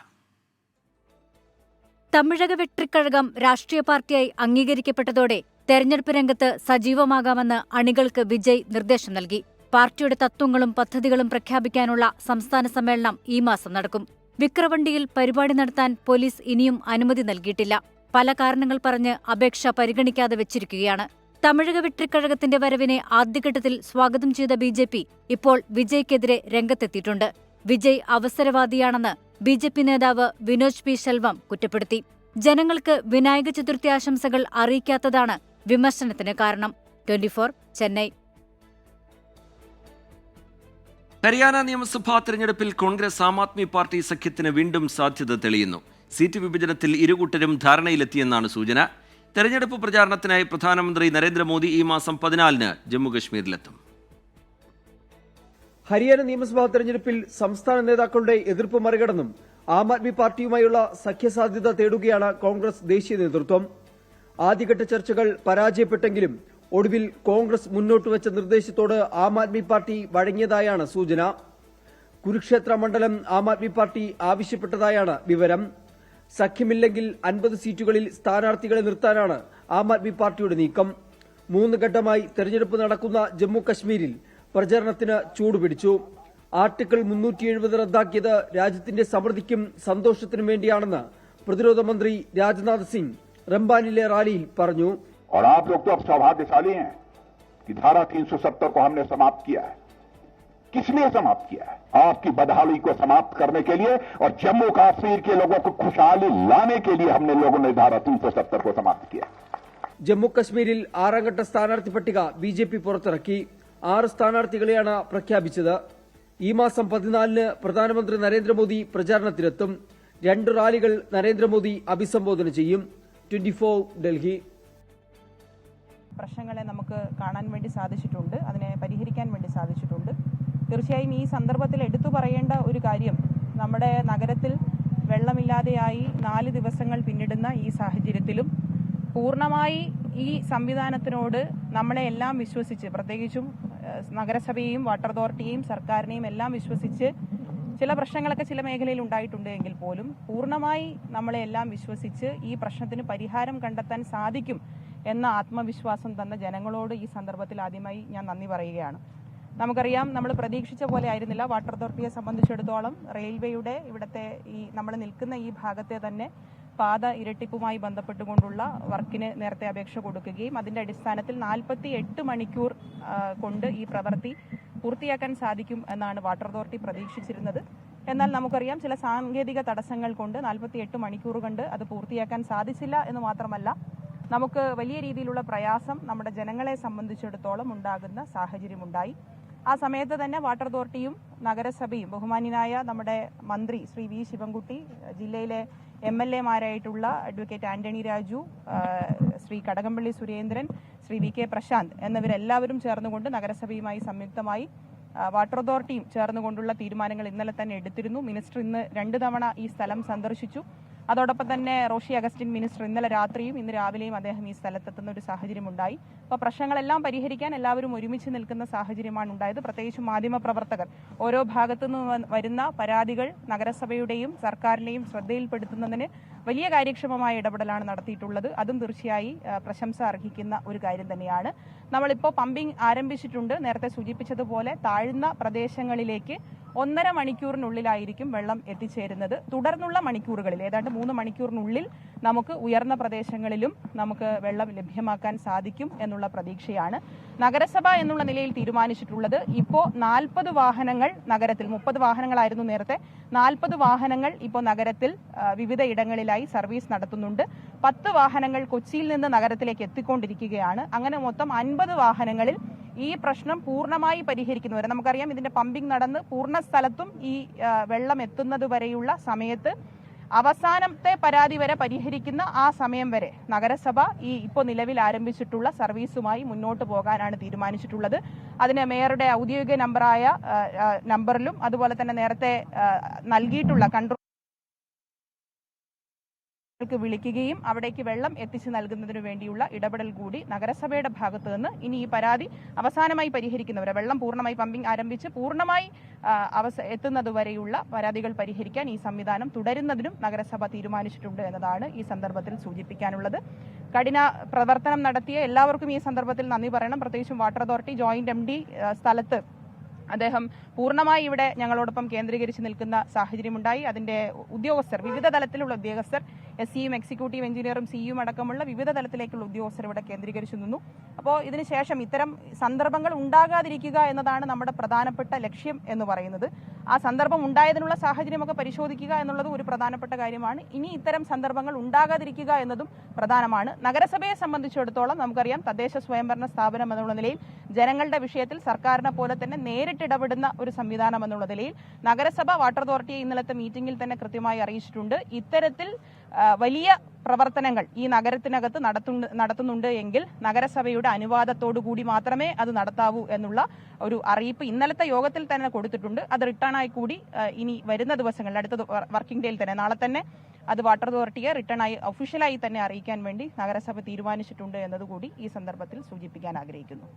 തമിഴക വെற்றிക്കഴകം രാഷ്ട്രീയ പാർട്ടിയായി അംഗീകരിക്കപ്പെട്ടതോടെ തെരഞ്ഞെടുപ്പ് രംഗത്ത് സജീവമാകാമെന്ന് അണികൾക്ക് വിജയ് നിർദ്ദേശം നൽകി. പാർട്ടിയുടെ തത്വങ്ങളും പദ്ധതികളും പ്രഖ്യാപിക്കാനുള്ള സംസ്ഥാന സമ്മേളനം ഈ മാസം നടക്കും. വിക്രവണ്ടിയിൽ പരിപാടി നടത്താൻ പോലീസ് ഇനിയും അനുമതി നൽകിയിട്ടില്ല. പല കാരണങ്ങൾ പറഞ്ഞ് അപേക്ഷ പരിഗണിക്കാതെ വെച്ചിരിക്കുകയാണ്. തമിഴക വെற்றிക്കഴകത്തിന്റെ വരവിനെ ആദ്യഘട്ടത്തിൽ സ്വാഗതം ചെയ്ത BJP ഇപ്പോൾ വിജയ്ക്കെതിരെ രംഗത്തെത്തിയിട്ടുണ്ട്. വിജയ് അവസരവാദിയാണെന്ന് BJP നേതാവ് വിനോജ് P. ശെൽവം കുറ്റപ്പെടുത്തി. ജനങ്ങൾക്ക് വിനായക ചതുർത്ഥി ആശംസകൾ അറിയിക്കാത്തതാണ് വിമർശനത്തിന് കാരണം. 24 ചെന്നൈ. ഹരിയാന നിയമസഭാ തെരഞ്ഞെടുപ്പിൽ കോൺഗ്രസ് ആം ആദ്മി പാർട്ടി സഖ്യത്തിന് വീണ്ടും സാധ്യത തെളിയുന്നു. സീറ്റ് വിഭജനത്തിൽ ഇരുകൂട്ടരും ധാരണയിലെത്തിയെന്നാണ് സൂചന. തെരഞ്ഞെടുപ്പ് പ്രചാരണത്തിനായി പ്രധാനമന്ത്രി നരേന്ദ്രമോദി ഈ മാസം 14-ന് ജമ്മുകശ്മീരിലെത്തും. ഹരിയാന നിയമസഭാ തെരഞ്ഞെടുപ്പിൽ സംസ്ഥാന നേതാക്കളുടെ എതിർപ്പ് മറികടന്നും ആം ആദ്മി പാർട്ടിയുമായുള്ള സഖ്യസാധ്യത തേടുകയാണ് കോൺഗ്രസ് ദേശീയ നേതൃത്വം. ആദ്യഘട്ട ചർച്ചകൾ പരാജയപ്പെട്ടെങ്കിലും ഒടുവിൽ കോൺഗ്രസ് മുന്നോട്ട് വെച്ച നിർദ്ദേശത്തോട് ആം ആദ്മി പാർട്ടി വഴങ്ങിയതായാണ് സൂചന. കുരുക്ഷേത്ര മണ്ഡലം ആം ആദ്മി പാർട്ടി ആവശ്യപ്പെട്ടതായാണ് വിവരം. സഖ്യമില്ലെങ്കിൽ 50 സീറ്റുകളിൽ സ്ഥാനാർത്ഥികളെ നിർത്താനാണ് ആം ആദ്മി പാർട്ടിയുടെ നീക്കം. 3 ഘട്ടമായി തെരഞ്ഞെടുപ്പ് നടക്കുന്ന ജമ്മു കശ്മീരിൽ പ്രചരണത്തിന് ചൂടുപിടിച്ചു. ആർട്ടിക്കിൾ 370 റദ്ദാക്കിയത് രാജ്യത്തിന്റെ സമൃദ്ധിക്കും സന്തോഷത്തിനും വേണ്ടിയാണെന്ന് പ്രതിരോധ മന്ത്രി രാജ്നാഥ് സിംഗ് റംബാനിലെ റാലിയിൽ പറഞ്ഞു. और आप लोग तो अब सौभाग्यशाली हैं कि धारा 370 को हमने समाप्त किया है. किस लिए समाप्त किया है? आपकी बदहाली को समाप्त करने के लिए और जम्मू कश्मीर के लोगों को खुशहाली लाने के लिए हमने लोगों ने धारा 370 को समाप्त किया. ജമ്മു കശ്മീരിൽ 6ാം ഘട്ട സ്ഥാനാർത്ഥി പട്ടിക ബിജെപി പുറത്തിറക്കി. 6 സ്ഥാനാർത്ഥികളെയാണ് പ്രഖ്യാപിച്ചത്. ഈ മാസം 14-ന് പ്രധാനമന്ത്രി നരേന്ദ്രമോദി പ്രചാരണത്തിനെത്തും. 2 റാലികൾ നരേന്ദ്രമോദി അഭിസംബോധന ചെയ്യും. 24 ഡൽഹി. പ്രശ്നങ്ങളെ നമുക്ക് കാണാൻ വേണ്ടി സാധിച്ചിട്ടുണ്ട്, അതിനെ പരിഹരിക്കാൻ വേണ്ടി സാധിച്ചിട്ടുണ്ട്. തീർച്ചയായും ഈ സന്ദർഭത്തിൽ എടുത്തു പറയേണ്ട ഒരു കാര്യം, നമ്മുടെ നഗരത്തിൽ വെള്ളമില്ലാതെയായി 4 ദിവസങ്ങൾ പിന്നിടുന്ന ഈ സാഹചര്യത്തിലും പൂർണ്ണമായി ഈ സംവിധാനത്തിനോട് നമ്മളെ എല്ലാം വിശ്വസിച്ച്, പ്രത്യേകിച്ചും നഗരസഭയെയും വാട്ടർ അതോറിറ്റിയെയും സർക്കാരിനെയും എല്ലാം വിശ്വസിച്ച്, ചില പ്രശ്നങ്ങളൊക്കെ ചില മേഖലയിൽ ഉണ്ടായിട്ടുണ്ട് എങ്കിൽ പോലും പൂർണ്ണമായി നമ്മളെ എല്ലാം വിശ്വസിച്ച് ഈ പ്രശ്നത്തിന് പരിഹാരം കണ്ടെത്താൻ സാധിക്കും എന്ന ആത്മവിശ്വാസം തന്ന ജനങ്ങളോട് ഈ സന്ദർഭത്തിൽ ആദ്യമായി ഞാൻ നന്ദി പറയുകയാണ്. നമുക്കറിയാം, നമ്മൾ പ്രതീക്ഷിച്ച പോലെ ആയിരുന്നില്ല. വാട്ടർ അതോറിറ്റിയെ സംബന്ധിച്ചിടത്തോളം റെയിൽവേയുടെ ഇവിടുത്തെ ഈ നമ്മൾ നിൽക്കുന്ന ഈ ഭാഗത്തെ തന്നെ പാത ഇരട്ടിപ്പുമായി ബന്ധപ്പെട്ടുകൊണ്ടുള്ള വർക്കിന് നേരത്തെ അപേക്ഷ കൊടുക്കുകയും അതിന്റെ അടിസ്ഥാനത്തിൽ 48 മണിക്കൂർ കൊണ്ട് ഈ പ്രവൃത്തി പൂർത്തിയാക്കാൻ സാധിക്കും എന്നാണ് വാട്ടർ അതോറിറ്റി പ്രതീക്ഷിച്ചിരുന്നത്. എന്നാൽ നമുക്കറിയാം, ചില സാങ്കേതിക തടസ്സങ്ങൾ കൊണ്ട് 48 മണിക്കൂർ കൊണ്ട് അത് പൂർത്തിയാക്കാൻ സാധിച്ചില്ല എന്ന് മാത്രമല്ല, നമുക്ക് വലിയ രീതിയിലുള്ള പ്രയാസം നമ്മുടെ ജനങ്ങളെ സംബന്ധിച്ചിടത്തോളം ഉണ്ടാകുന്ന സാഹചര്യമുണ്ടായി. ആ സമയത്ത് തന്നെ വാട്ടർ അതോറിറ്റിയും നഗരസഭയും ബഹുമാന്യനായ നമ്മുടെ മന്ത്രി ശ്രീ വി ശിവൻകുട്ടി, ജില്ലയിലെ MLA-മാരായിട്ടുള്ള അഡ്വക്കേറ്റ് ആന്റണി രാജു, ശ്രീ കടകംപള്ളി സുരേന്ദ്രൻ, ശ്രീ VK പ്രശാന്ത് എന്നിവരെല്ലാവരും ചേർന്നുകൊണ്ട് നഗരസഭയുമായി സംയുക്തമായി വാട്ടർ അതോറിറ്റിയും ചേർന്നുകൊണ്ടുള്ള തീരുമാനങ്ങൾ ഇന്നലെ തന്നെ എടുത്തിരുന്നു. മിനിസ്റ്റർ ഇന്ന് 2 തവണ ഈ സ്ഥലം സന്ദർശിച്ചു. അതോടൊപ്പം തന്നെ റോഷി അഗസ്റ്റിൻ മിനിസ്റ്റർ ഇന്നലെ രാത്രിയും ഇന്ന് രാവിലെയും അദ്ദേഹം ഈ സ്ഥലത്തെത്തുന്ന ഒരു സാഹചര്യം ഉണ്ടായി. അപ്പോൾ പ്രശ്നങ്ങളെല്ലാം പരിഹരിക്കാൻ എല്ലാവരും ഒരുമിച്ച് നിൽക്കുന്ന സാഹചര്യമാണ് ഉണ്ടായത്. പ്രത്യേകിച്ചും മാധ്യമപ്രവർത്തകർ ഓരോ ഭാഗത്തു നിന്ന് വരുന്ന പരാതികൾ നഗരസഭയുടെയും സർക്കാരിന്റെയും ശ്രദ്ധയിൽപ്പെടുത്തുന്നതിന് വലിയ കാര്യക്ഷമമായ ഇടപെടലാണ് നടത്തിയിട്ടുള്ളത്. അതും തീർച്ചയായും പ്രശംസ അർഹിക്കുന്ന ഒരു കാര്യം തന്നെയാണ്. നമ്മളിപ്പോൾ പമ്പിംഗ് ആരംഭിച്ചിട്ടുണ്ട്. നേരത്തെ സൂചിപ്പിച്ചതുപോലെ താഴ്ന്ന പ്രദേശങ്ങളിലേക്ക് 1.5 മണിക്കൂറിനുള്ളിലായിരിക്കും വെള്ളം എത്തിച്ചേരുന്നത്. തുടർന്നുള്ള മണിക്കൂറുകളിൽ ഏതാണ്ട് 3 മണിക്കൂറിനുള്ളിൽ നമുക്ക് ഉയർന്ന പ്രദേശങ്ങളിലും നമുക്ക് വെള്ളം ലഭ്യമാക്കാൻ സാധിക്കും എന്നുള്ള പ്രതീക്ഷയാണ്. നഗരസഭ എന്നുള്ള നിലയിൽ തീരുമാനിച്ചിട്ടുള്ളത് ഇപ്പോൾ 40 വാഹനങ്ങൾ നഗരത്തിൽ, 30 വാഹനങ്ങളായിരുന്നു നേരത്തെ, 40 വാഹനങ്ങൾ ഇപ്പോൾ നഗരത്തിൽ വിവിധ ഇടങ്ങളിലായി സർവീസ് നടത്തുന്നുണ്ട്. 10 വാഹനങ്ങൾ കൊച്ചിയിൽ നിന്ന് നഗരത്തിലേക്ക് എത്തിക്കൊണ്ടിരിക്കുകയാണ്. അങ്ങനെ മൊത്തം 50 വാഹനങ്ങളിൽ ഈ പ്രശ്നം പൂർണ്ണമായി പരിഹരിക്കുന്നവരെ, നമുക്കറിയാം ഇതിന്റെ പമ്പിംഗ് നടന്ന് പൂർണ്ണ സ്ഥലത്തും ഈ വെള്ളം എത്തുന്നത് വരെയുള്ള സമയത്ത് അവസാനത്തെ പരാതി വരെ പരിഹരിക്കുന്ന ആ സമയം വരെ നഗരസഭ ഈ ഇപ്പോൾ നിലവിൽ ആരംഭിച്ചിട്ടുള്ള സർവീസുമായി മുന്നോട്ട് പോകാനാണ് തീരുമാനിച്ചിട്ടുള്ളത്. അതിന് മേയറുടെ ഔദ്യോഗിക നമ്പറിലും അതുപോലെ തന്നെ നേരത്തെ നൽകിയിട്ടുള്ള കൺട്രോൾ വിളിക്കുകയും അവിടേക്ക് വെള്ളം എത്തിച്ചു നൽകുന്നതിനു വേണ്ടിയുള്ള ഇടപെടൽ കൂടി നഗരസഭയുടെ ഭാഗത്തു നിന്ന് ഇനി ഈ പരാതി അവസാനമായി പരിഹരിക്കുന്നവരെ, വെള്ളം പൂർണ്ണമായി പമ്പിംഗ് ആരംഭിച്ച് പൂർണ്ണമായി എത്തുന്നതുവരെയുള്ള പരാതികൾ പരിഹരിക്കാൻ ഈ സംവിധാനം തുടരുന്നതിനും നഗരസഭ തീരുമാനിച്ചിട്ടുണ്ട് എന്നതാണ് ഈ സന്ദർഭത്തിൽ സൂചിപ്പിക്കാനുള്ളത്. കഠിന പ്രവർത്തനം നടത്തിയ എല്ലാവർക്കും ഈ സന്ദർഭത്തിൽ നന്ദി പറയണം. പ്രത്യേകിച്ചും വാട്ടർ അതോറിറ്റി ജോയിന്റ് MD സ്ഥലത്ത് അദ്ദേഹം പൂർണ്ണമായി ഇവിടെ ഞങ്ങളോടൊപ്പം കേന്ദ്രീകരിച്ച് നിൽക്കുന്ന സാഹചര്യമുണ്ടായി. അതിന്റെ ഉദ്യോഗസ്ഥർ, വിവിധ തലത്തിലുള്ള ഉദ്യോഗസ്ഥർ, SEയും എക്സിക്യൂട്ടീവ് എഞ്ചിനീയറും CEയും അടക്കമുള്ള വിവിധ തലത്തിലേക്കുള്ള ഉദ്യോഗസ്ഥർ ഇവിടെ കേന്ദ്രീകരിച്ചു നിന്നു. അപ്പോൾ ഇതിനുശേഷം ഇത്തരം സന്ദർഭങ്ങൾ ഉണ്ടാകാതിരിക്കുക എന്നതാണ് നമ്മുടെ പ്രധാനപ്പെട്ട ലക്ഷ്യം എന്ന് പറയുന്നത്. ആ സന്ദർഭം ഉണ്ടായതിനുള്ള സാഹചര്യമൊക്കെ പരിശോധിക്കുക എന്നുള്ളതും ഒരു പ്രധാനപ്പെട്ട കാര്യമാണ്. ഇനി ഇത്തരം സന്ദർഭങ്ങൾ ഉണ്ടാകാതിരിക്കുക എന്നതും പ്രധാനമാണ്. നഗരസഭയെ സംബന്ധിച്ചിടത്തോളം നമുക്കറിയാം, തദ്ദേശ സ്വയംഭരണ സ്ഥാപനം എന്നുള്ള നിലയിൽ ജനങ്ങളുടെ വിഷയത്തിൽ സർക്കാരിനെ പോലെ തന്നെ നേരിട്ടിടപെടുന്ന ഒരു സംവിധാനം എന്നുള്ള നിലയിൽ നഗരസഭ വാട്ടർ അതോറിറ്റിയെ ഇന്നലത്തെ മീറ്റിംഗിൽ തന്നെ കൃത്യമായി അറിയിച്ചിട്ടുണ്ട്. ഇത്തരത്തിൽ വലിയ പ്രവർത്തനങ്ങൾ ഈ നഗരത്തിനകത്ത് നടത്തുന്നുണ്ട് എങ്കിൽ നഗരസഭയുടെ അനുവാദത്തോടു കൂടി മാത്രമേ അത് നടത്താവൂ എന്നുള്ള ഒരു അറിയിപ്പ് ഇന്നലത്തെ യോഗത്തിൽ തന്നെ കൊടുത്തിട്ടുണ്ട്. അത് റിട്ടേൺ ആയി കൂടി ഇനി വരുന്ന ദിവസങ്ങളിൽ അടുത്ത വർക്കിംഗ് ഡേയിൽ തന്നെ നാളെ തന്നെ അത് വാട്ടർ അതോറിറ്റിയെ റിട്ടേൺ ആയി ഒഫീഷ്യലായി തന്നെ അറിയിക്കാൻ വേണ്ടി നഗരസഭ തീരുമാനിച്ചിട്ടുണ്ട് എന്നതുകൂടി ഈ സന്ദർഭത്തിൽ സൂചിപ്പിക്കാൻ ആഗ്രഹിക്കുന്നു.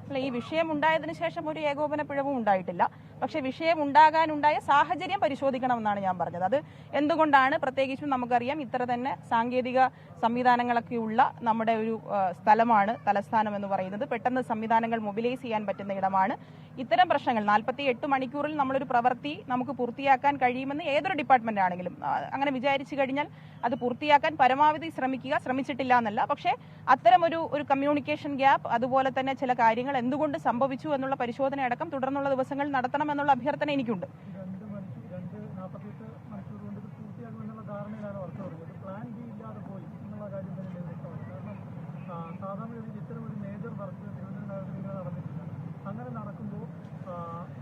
അല്ല, ഈ വിഷയം ഉണ്ടായതിനു ശേഷം ഒരു ഏകോപന പിഴവും ഉണ്ടായിട്ടില്ല. പക്ഷെ വിഷയം ഉണ്ടാകാനുണ്ടായ സാഹചര്യം പരിശോധിക്കണമെന്നാണ് ഞാൻ പറഞ്ഞത്. അത് എന്തുകൊണ്ടാണ്, പ്രത്യേകിച്ചും നമുക്കറിയാം ഇത്ര തന്നെ സാങ്കേതിക സംവിധാനങ്ങളൊക്കെ ഉള്ള നമ്മുടെ ഒരു സ്ഥലമാണ് തലസ്ഥാനം എന്ന് പറയുന്നത്. പെട്ടെന്ന് സംവിധാനങ്ങൾ മൊബിലൈസ് ചെയ്യാൻ പറ്റുന്ന ഇടമാണ്. ഇത്തരം പ്രശ്നങ്ങൾ 48 മണിക്കൂറിൽ നമ്മളൊരു പ്രവൃത്തി നമുക്ക് പൂർത്തിയാക്കാൻ കഴിയുമെന്ന് ഏതൊരു ഡിപ്പാർട്ട്മെന്റ് ആണെങ്കിലും അങ്ങനെ വിചാരിച്ചു കഴിഞ്ഞാൽ അത് പൂർത്തിയാക്കാൻ പരമാവധി ശ്രമിച്ചിട്ടില്ല എന്നല്ല. പക്ഷേ അത്തരം ഒരു കമ്മ്യൂണിക്കേഷൻ ഗ്യാപ്പ്, അതുപോലെ തന്നെ ചില കാര്യങ്ങൾ എന്തുകൊണ്ട് സംഭവിച്ചു എന്നുള്ള പരിശോധന അടക്കം തുടർന്നുള്ള ദിവസങ്ങളിൽ നടത്തണമെന്നുള്ള അഭ്യർത്ഥന എനിക്കുണ്ട്. അങ്ങനെ നടക്കുമ്പോൾ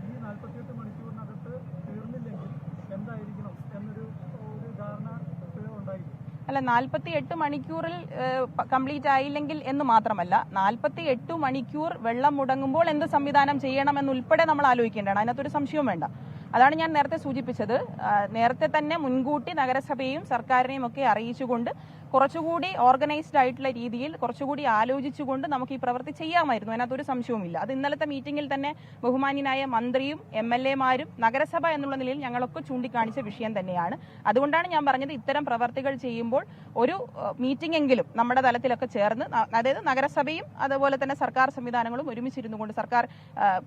ഈ 48 മണിക്കൂറിനകത്ത് തീർന്നില്ലെങ്കിൽ എന്തായിരിക്കണം എന്നൊരു ധാരണ ഉണ്ടായിരുന്നു. അല്ല, 48 മണിക്കൂറിൽ കംപ്ലീറ്റ് ആയില്ലെങ്കിൽ എന്ന് മാത്രമല്ല, 48 മണിക്കൂർ വെള്ളം മുടങ്ങുമ്പോൾ എന്ത് സംവിധാനം ചെയ്യണമെന്നുൾപ്പെടെ നമ്മൾ ആലോചിക്കേണ്ടതാണ്. അതിനകത്തൊരു സംശയവും വേണ്ട. അതാണ് ഞാൻ നേരത്തെ സൂചിപ്പിച്ചത്. നേരത്തെ തന്നെ മുൻകൂട്ടി നഗരസഭയെയും സർക്കാരിനെയും ഒക്കെ അറിയിച്ചുകൊണ്ട് കുറച്ചുകൂടി ഓർഗനൈസ്ഡ് ആയിട്ടുള്ള രീതിയിൽ കുറച്ചുകൂടി ആലോചിച്ചുകൊണ്ട് നമുക്ക് ഈ പ്രവൃത്തി ചെയ്യാമായിരുന്നു. അതിനകത്തൊരു സംശയവുമില്ല. അത് ഇന്നലത്തെ മീറ്റിംഗിൽ തന്നെ ബഹുമാന്യനായ മന്ത്രിയും MLA-മാരും നഗരസഭ എന്നുള്ള നിലയിൽ ഞങ്ങളൊക്കെ ചൂണ്ടിക്കാണിച്ച വിഷയം തന്നെയാണ്. അതുകൊണ്ടാണ് ഞാൻ പറഞ്ഞത്, ഇത്തരം പ്രവർത്തികൾ ചെയ്യുമ്പോൾ ഒരു മീറ്റിംഗ് എങ്കിലും നമ്മുടെ തലത്തിലൊക്കെ ചേർന്ന്, അതായത് നഗരസഭയും അതുപോലെ തന്നെ സർക്കാർ സംവിധാനങ്ങളും ഒരുമിച്ചിരുന്നുകൊണ്ട്, സർക്കാർ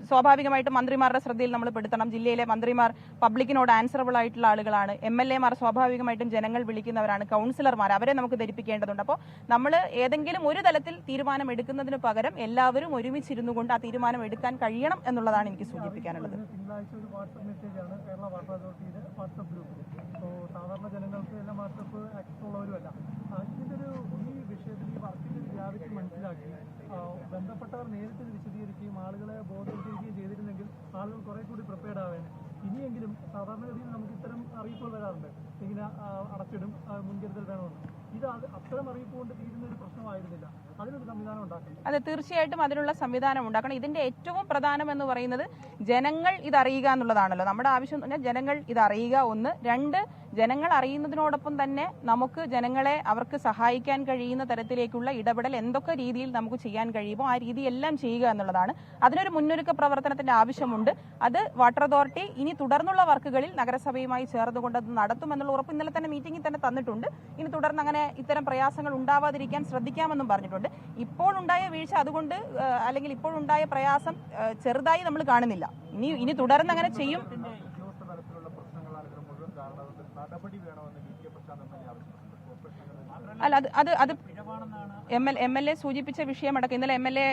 സ്വാഭാവികമായിട്ടും മന്ത്രിമാരുടെ ശ്രദ്ധയിൽ നമ്മൾ പെടുത്തണം. ജില്ലയിലെ മന്ത്രിമാർ പബ്ലിക്കിനോട് ആൻസറബിൾ ആയിട്ടുള്ള ആളുകളാണ്. MLA-മാർ സ്വാഭാവികമായിട്ടും ജനങ്ങൾ വിളിക്കുന്നവരാണ്. കൗൺസിലർമാർ, അവരെ നമുക്ക് ധരിപ്പിക്കേണ്ടതുണ്ട്. അപ്പോൾ നമ്മൾ ഏതെങ്കിലും ഒരു തലത്തിൽ തീരുമാനം എടുക്കുന്നതിന് പകരം എല്ലാവരും ഒരുമിച്ചിരുന്നു കൊണ്ട് ആ തീരുമാനം എടുക്കാൻ കഴിയണം എന്നുള്ളതാണ് എനിക്ക് സൂചിപ്പിക്കാനുള്ളത്. തിങ്കളാഴ്ച ഒരു വാട്സ്ആപ്പ് മെസ്സേജാണ് കേരള വാട്ടർ അതോറിറ്റിയുടെ വാട്സ്ആപ്പ് ഗ്രൂപ്പിൽ. അപ്പോൾ സാധാരണ ജനങ്ങൾക്ക് എല്ലാം വാട്സ്ആപ്പ് ആക്സസ് ഉള്ളവരുമല്ല. ഇതിൻ്റെ ഈ വിഷയത്തിൽ ഈ വർക്കിൻ്റെ ഗ്രാവിറ്റി മനസ്സിലാക്കി ബന്ധപ്പെട്ടവർ നേരിട്ട് വിശദീകരിക്കുകയും ആളുകളെ ബോധവൽക്കരിക്കുകയും ചെയ്തിരുന്നെങ്കിൽ ആളുകൾ കുറെ കൂടി പ്രിപ്പയർഡ് ആവേനെ. ഇനിയെങ്കിലും സാധാരണഗതിയിൽ നമുക്ക് ഇത്തരം അറിയിപ്പുകൾ വരാറുണ്ട്, ഇങ്ങനെ അടച്ചിടും, മുൻകരുതൽ വേണമെന്ന്. ഇത് അത്തരം അറിയിപ്പ് കൊണ്ട് തീരുന്ന ഒരു പ്രശ്നമായിരുന്നില്ല. അതിനൊരു സംവിധാനം ഉണ്ടാക്കണം. അതെ, തീർച്ചയായിട്ടും അതിനുള്ള സംവിധാനം ഉണ്ടാക്കണം. ഇതിന്റെ ഏറ്റവും പ്രധാനം എന്ന് പറയുന്നത് ജനങ്ങൾ ഇത് അറിയുക എന്നുള്ളതാണല്ലോ. നമ്മുടെ ആവശ്യം എന്ന് പറഞ്ഞാൽ ജനങ്ങൾ ഇത് അറിയുക, ഒന്ന്. രണ്ട്, ജനങ്ങൾ അറിയുന്നതിനോടൊപ്പം തന്നെ നമുക്ക് ജനങ്ങളെ അവർക്ക് സഹായിക്കാൻ കഴിയുന്ന തരത്തിലേക്കുള്ള ഇടപെടൽ എന്തൊക്കെ രീതിയിൽ നമുക്ക് ചെയ്യാൻ കഴിയുമോ ആ രീതിയെല്ലാം ചെയ്യുക എന്നുള്ളതാണ്. അതിനൊരു മുന്നൊരുക്ക പ്രവർത്തനത്തിന്റെ ആവശ്യമുണ്ട്. അത് വാട്ടർ അതോറിറ്റി ഇനി തുടർന്നുള്ള വർക്കുകളിൽ നഗരസഭയുമായി ചേർന്നുകൊണ്ട് അത് നടത്തുമെന്നുള്ള ഉറപ്പ് ഇന്നലെ തന്നെ മീറ്റിംഗിൽ തന്നെ തന്നിട്ടുണ്ട്. ഇനി തുടർന്ന് അങ്ങനെ ഇത്തരം പ്രയാസങ്ങൾ ഉണ്ടാവാതിരിക്കാൻ ശ്രദ്ധിക്കാമെന്നും പറഞ്ഞിട്ടുണ്ട്. ഇപ്പോൾ ഉണ്ടായ വീഴ്ച അതുകൊണ്ട്, അല്ലെങ്കിൽ ഇപ്പോൾ ഉണ്ടായ പ്രയാസം ചെറുതായി നമ്മൾ കാണുന്നില്ല. ഇനി തുടർന്ന് അങ്ങനെ ചെയ്യും. അല്ല, അത് MLA സൂചിപ്പിച്ച വിഷയമടക്കം ഇന്നലെ MLA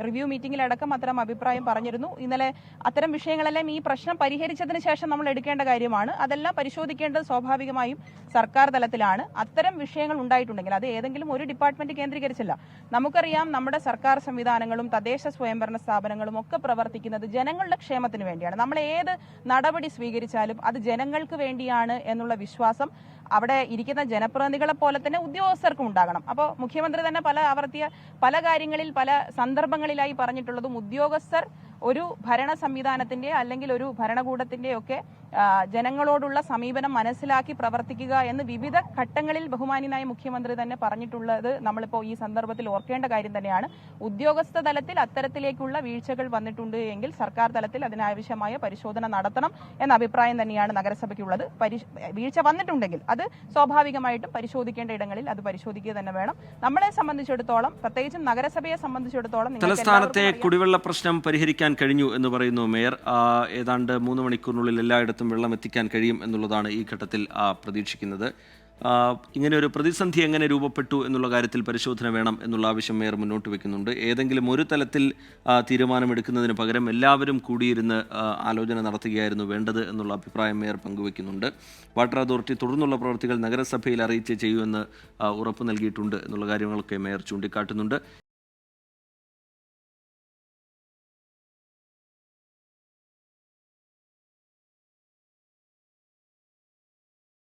റിവ്യൂ മീറ്റിംഗിലടക്കം അത്തരം അഭിപ്രായം പറഞ്ഞിരുന്നു. ഇന്നലെ അത്തരം വിഷയങ്ങളെല്ലാം ഈ പ്രശ്നം പരിഹരിച്ചതിന് ശേഷം നമ്മൾ എടുക്കേണ്ട കാര്യമാണ്. അതെല്ലാം പരിശോധിക്കേണ്ടത് സ്വാഭാവികമായും സർക്കാർ തലത്തിലാണ്. അത്തരം വിഷയങ്ങൾ ഉണ്ടായിട്ടുണ്ടെങ്കിൽ അത് ഏതെങ്കിലും ഒരു ഡിപ്പാർട്ട്മെന്റ് കേന്ദ്രീകരിച്ചല്ല. നമുക്കറിയാം, നമ്മുടെ സർക്കാർ സംവിധാനങ്ങളും തദ്ദേശ സ്വയംഭരണ സ്ഥാപനങ്ങളും ഒക്കെ പ്രവർത്തിക്കുന്നത് ജനങ്ങളുടെ ക്ഷേമത്തിന് വേണ്ടിയാണ്. നമ്മൾ ഏത് നടപടി സ്വീകരിച്ചാലും അത് ജനങ്ങൾക്ക് വേണ്ടിയാണ് എന്നുള്ള വിശ്വാസം അവിടെ ഇരിക്കുന്ന ജനപ്രതിനിധികളെ പോലെ തന്നെ ഉദ്യോഗസ്ഥർക്കും ഉണ്ടാകണം. അപ്പോൾ മുഖ്യമന്ത്രി തന്നെ പല കാര്യങ്ങളിൽ പല സന്ദർഭങ്ങളിലായി പറഞ്ഞിട്ടുള്ളതും ഉദ്യോഗസ്ഥർ ഒരു ഭരണ സംവിധാനത്തിന്റെ അല്ലെങ്കിൽ ഒരു ഭരണകൂടത്തിന്റെ ഒക്കെ ജനങ്ങളോടുള്ള സമീപനം മനസ്സിലാക്കി പ്രവർത്തിക്കുക എന്ന് വിവിധ ഘട്ടങ്ങളിൽ ബഹുമാന്യനായ മുഖ്യമന്ത്രി തന്നെ പറഞ്ഞിട്ടുള്ളത് നമ്മളിപ്പോൾ ഈ സന്ദർഭത്തിൽ ഓർക്കേണ്ട കാര്യം തന്നെയാണ്. ഉദ്യോഗസ്ഥ തലത്തിൽ അത്തരത്തിലേക്കുള്ള വീഴ്ചകൾ വന്നിട്ടുണ്ട് എങ്കിൽ സർക്കാർ തലത്തിൽ അതിനാവശ്യമായ പരിശോധന നടത്തണം എന്ന അഭിപ്രായം തന്നെയാണ് നഗരസഭയ്ക്കുള്ളത്. വീഴ്ച വന്നിട്ടുണ്ടെങ്കിൽ അത് സ്വാഭാവികമായിട്ടും പരിശോധിക്കേണ്ട ഇടങ്ങളിൽ അത് പരിശോധിക്കുക തന്നെ വേണം. നമ്മളെ സംബന്ധിച്ചിടത്തോളം, പ്രത്യേകിച്ചും നഗരസഭയെ സംബന്ധിച്ചിടത്തോളം, തലസ്ഥാനത്തെ കുടിവെള്ള പ്രശ്നം പരിഹരിക്കാൻ കഴിഞ്ഞു എന്ന് പറയുന്നു മേയർ. ഏതാണ്ട് 3 മണിക്കൂറിനുള്ളിൽ എല്ലായിടത്തും വെള്ളം എത്തിക്കാൻ കഴിയും എന്നുള്ളതാണ് ഈ ഘട്ടത്തിൽ പ്രതീക്ഷിക്കുന്നത്. ഇങ്ങനെ ഒരു പ്രതിസന്ധി എങ്ങനെ രൂപപ്പെട്ടു എന്നുള്ള കാര്യത്തിൽ പരിശോധന വേണം എന്നുള്ള ആവശ്യം മേയർ മുന്നോട്ട് വെക്കുന്നുണ്ട്. ഏതെങ്കിലും ഒരു തലത്തിൽ തീരുമാനമെടുക്കുന്നതിന് പകരം എല്ലാവരും കൂടിയിരുന്ന് ആലോചന നടത്തുകയായിരുന്നു വേണ്ടത് എന്നുള്ള അഭിപ്രായം മേയർ പങ്കുവെക്കുന്നുണ്ട്. വാട്ടർ അതോറിറ്റി തുടർന്നുള്ള പ്രവൃത്തികൾ നഗരസഭയിൽ അറിയിച്ച് ചെയ്യുമെന്ന് ഉറപ്പ് നൽകിയിട്ടുണ്ട് എന്നുള്ള കാര്യങ്ങളൊക്കെ മേയർ ചൂണ്ടിക്കാട്ടുന്നുണ്ട്.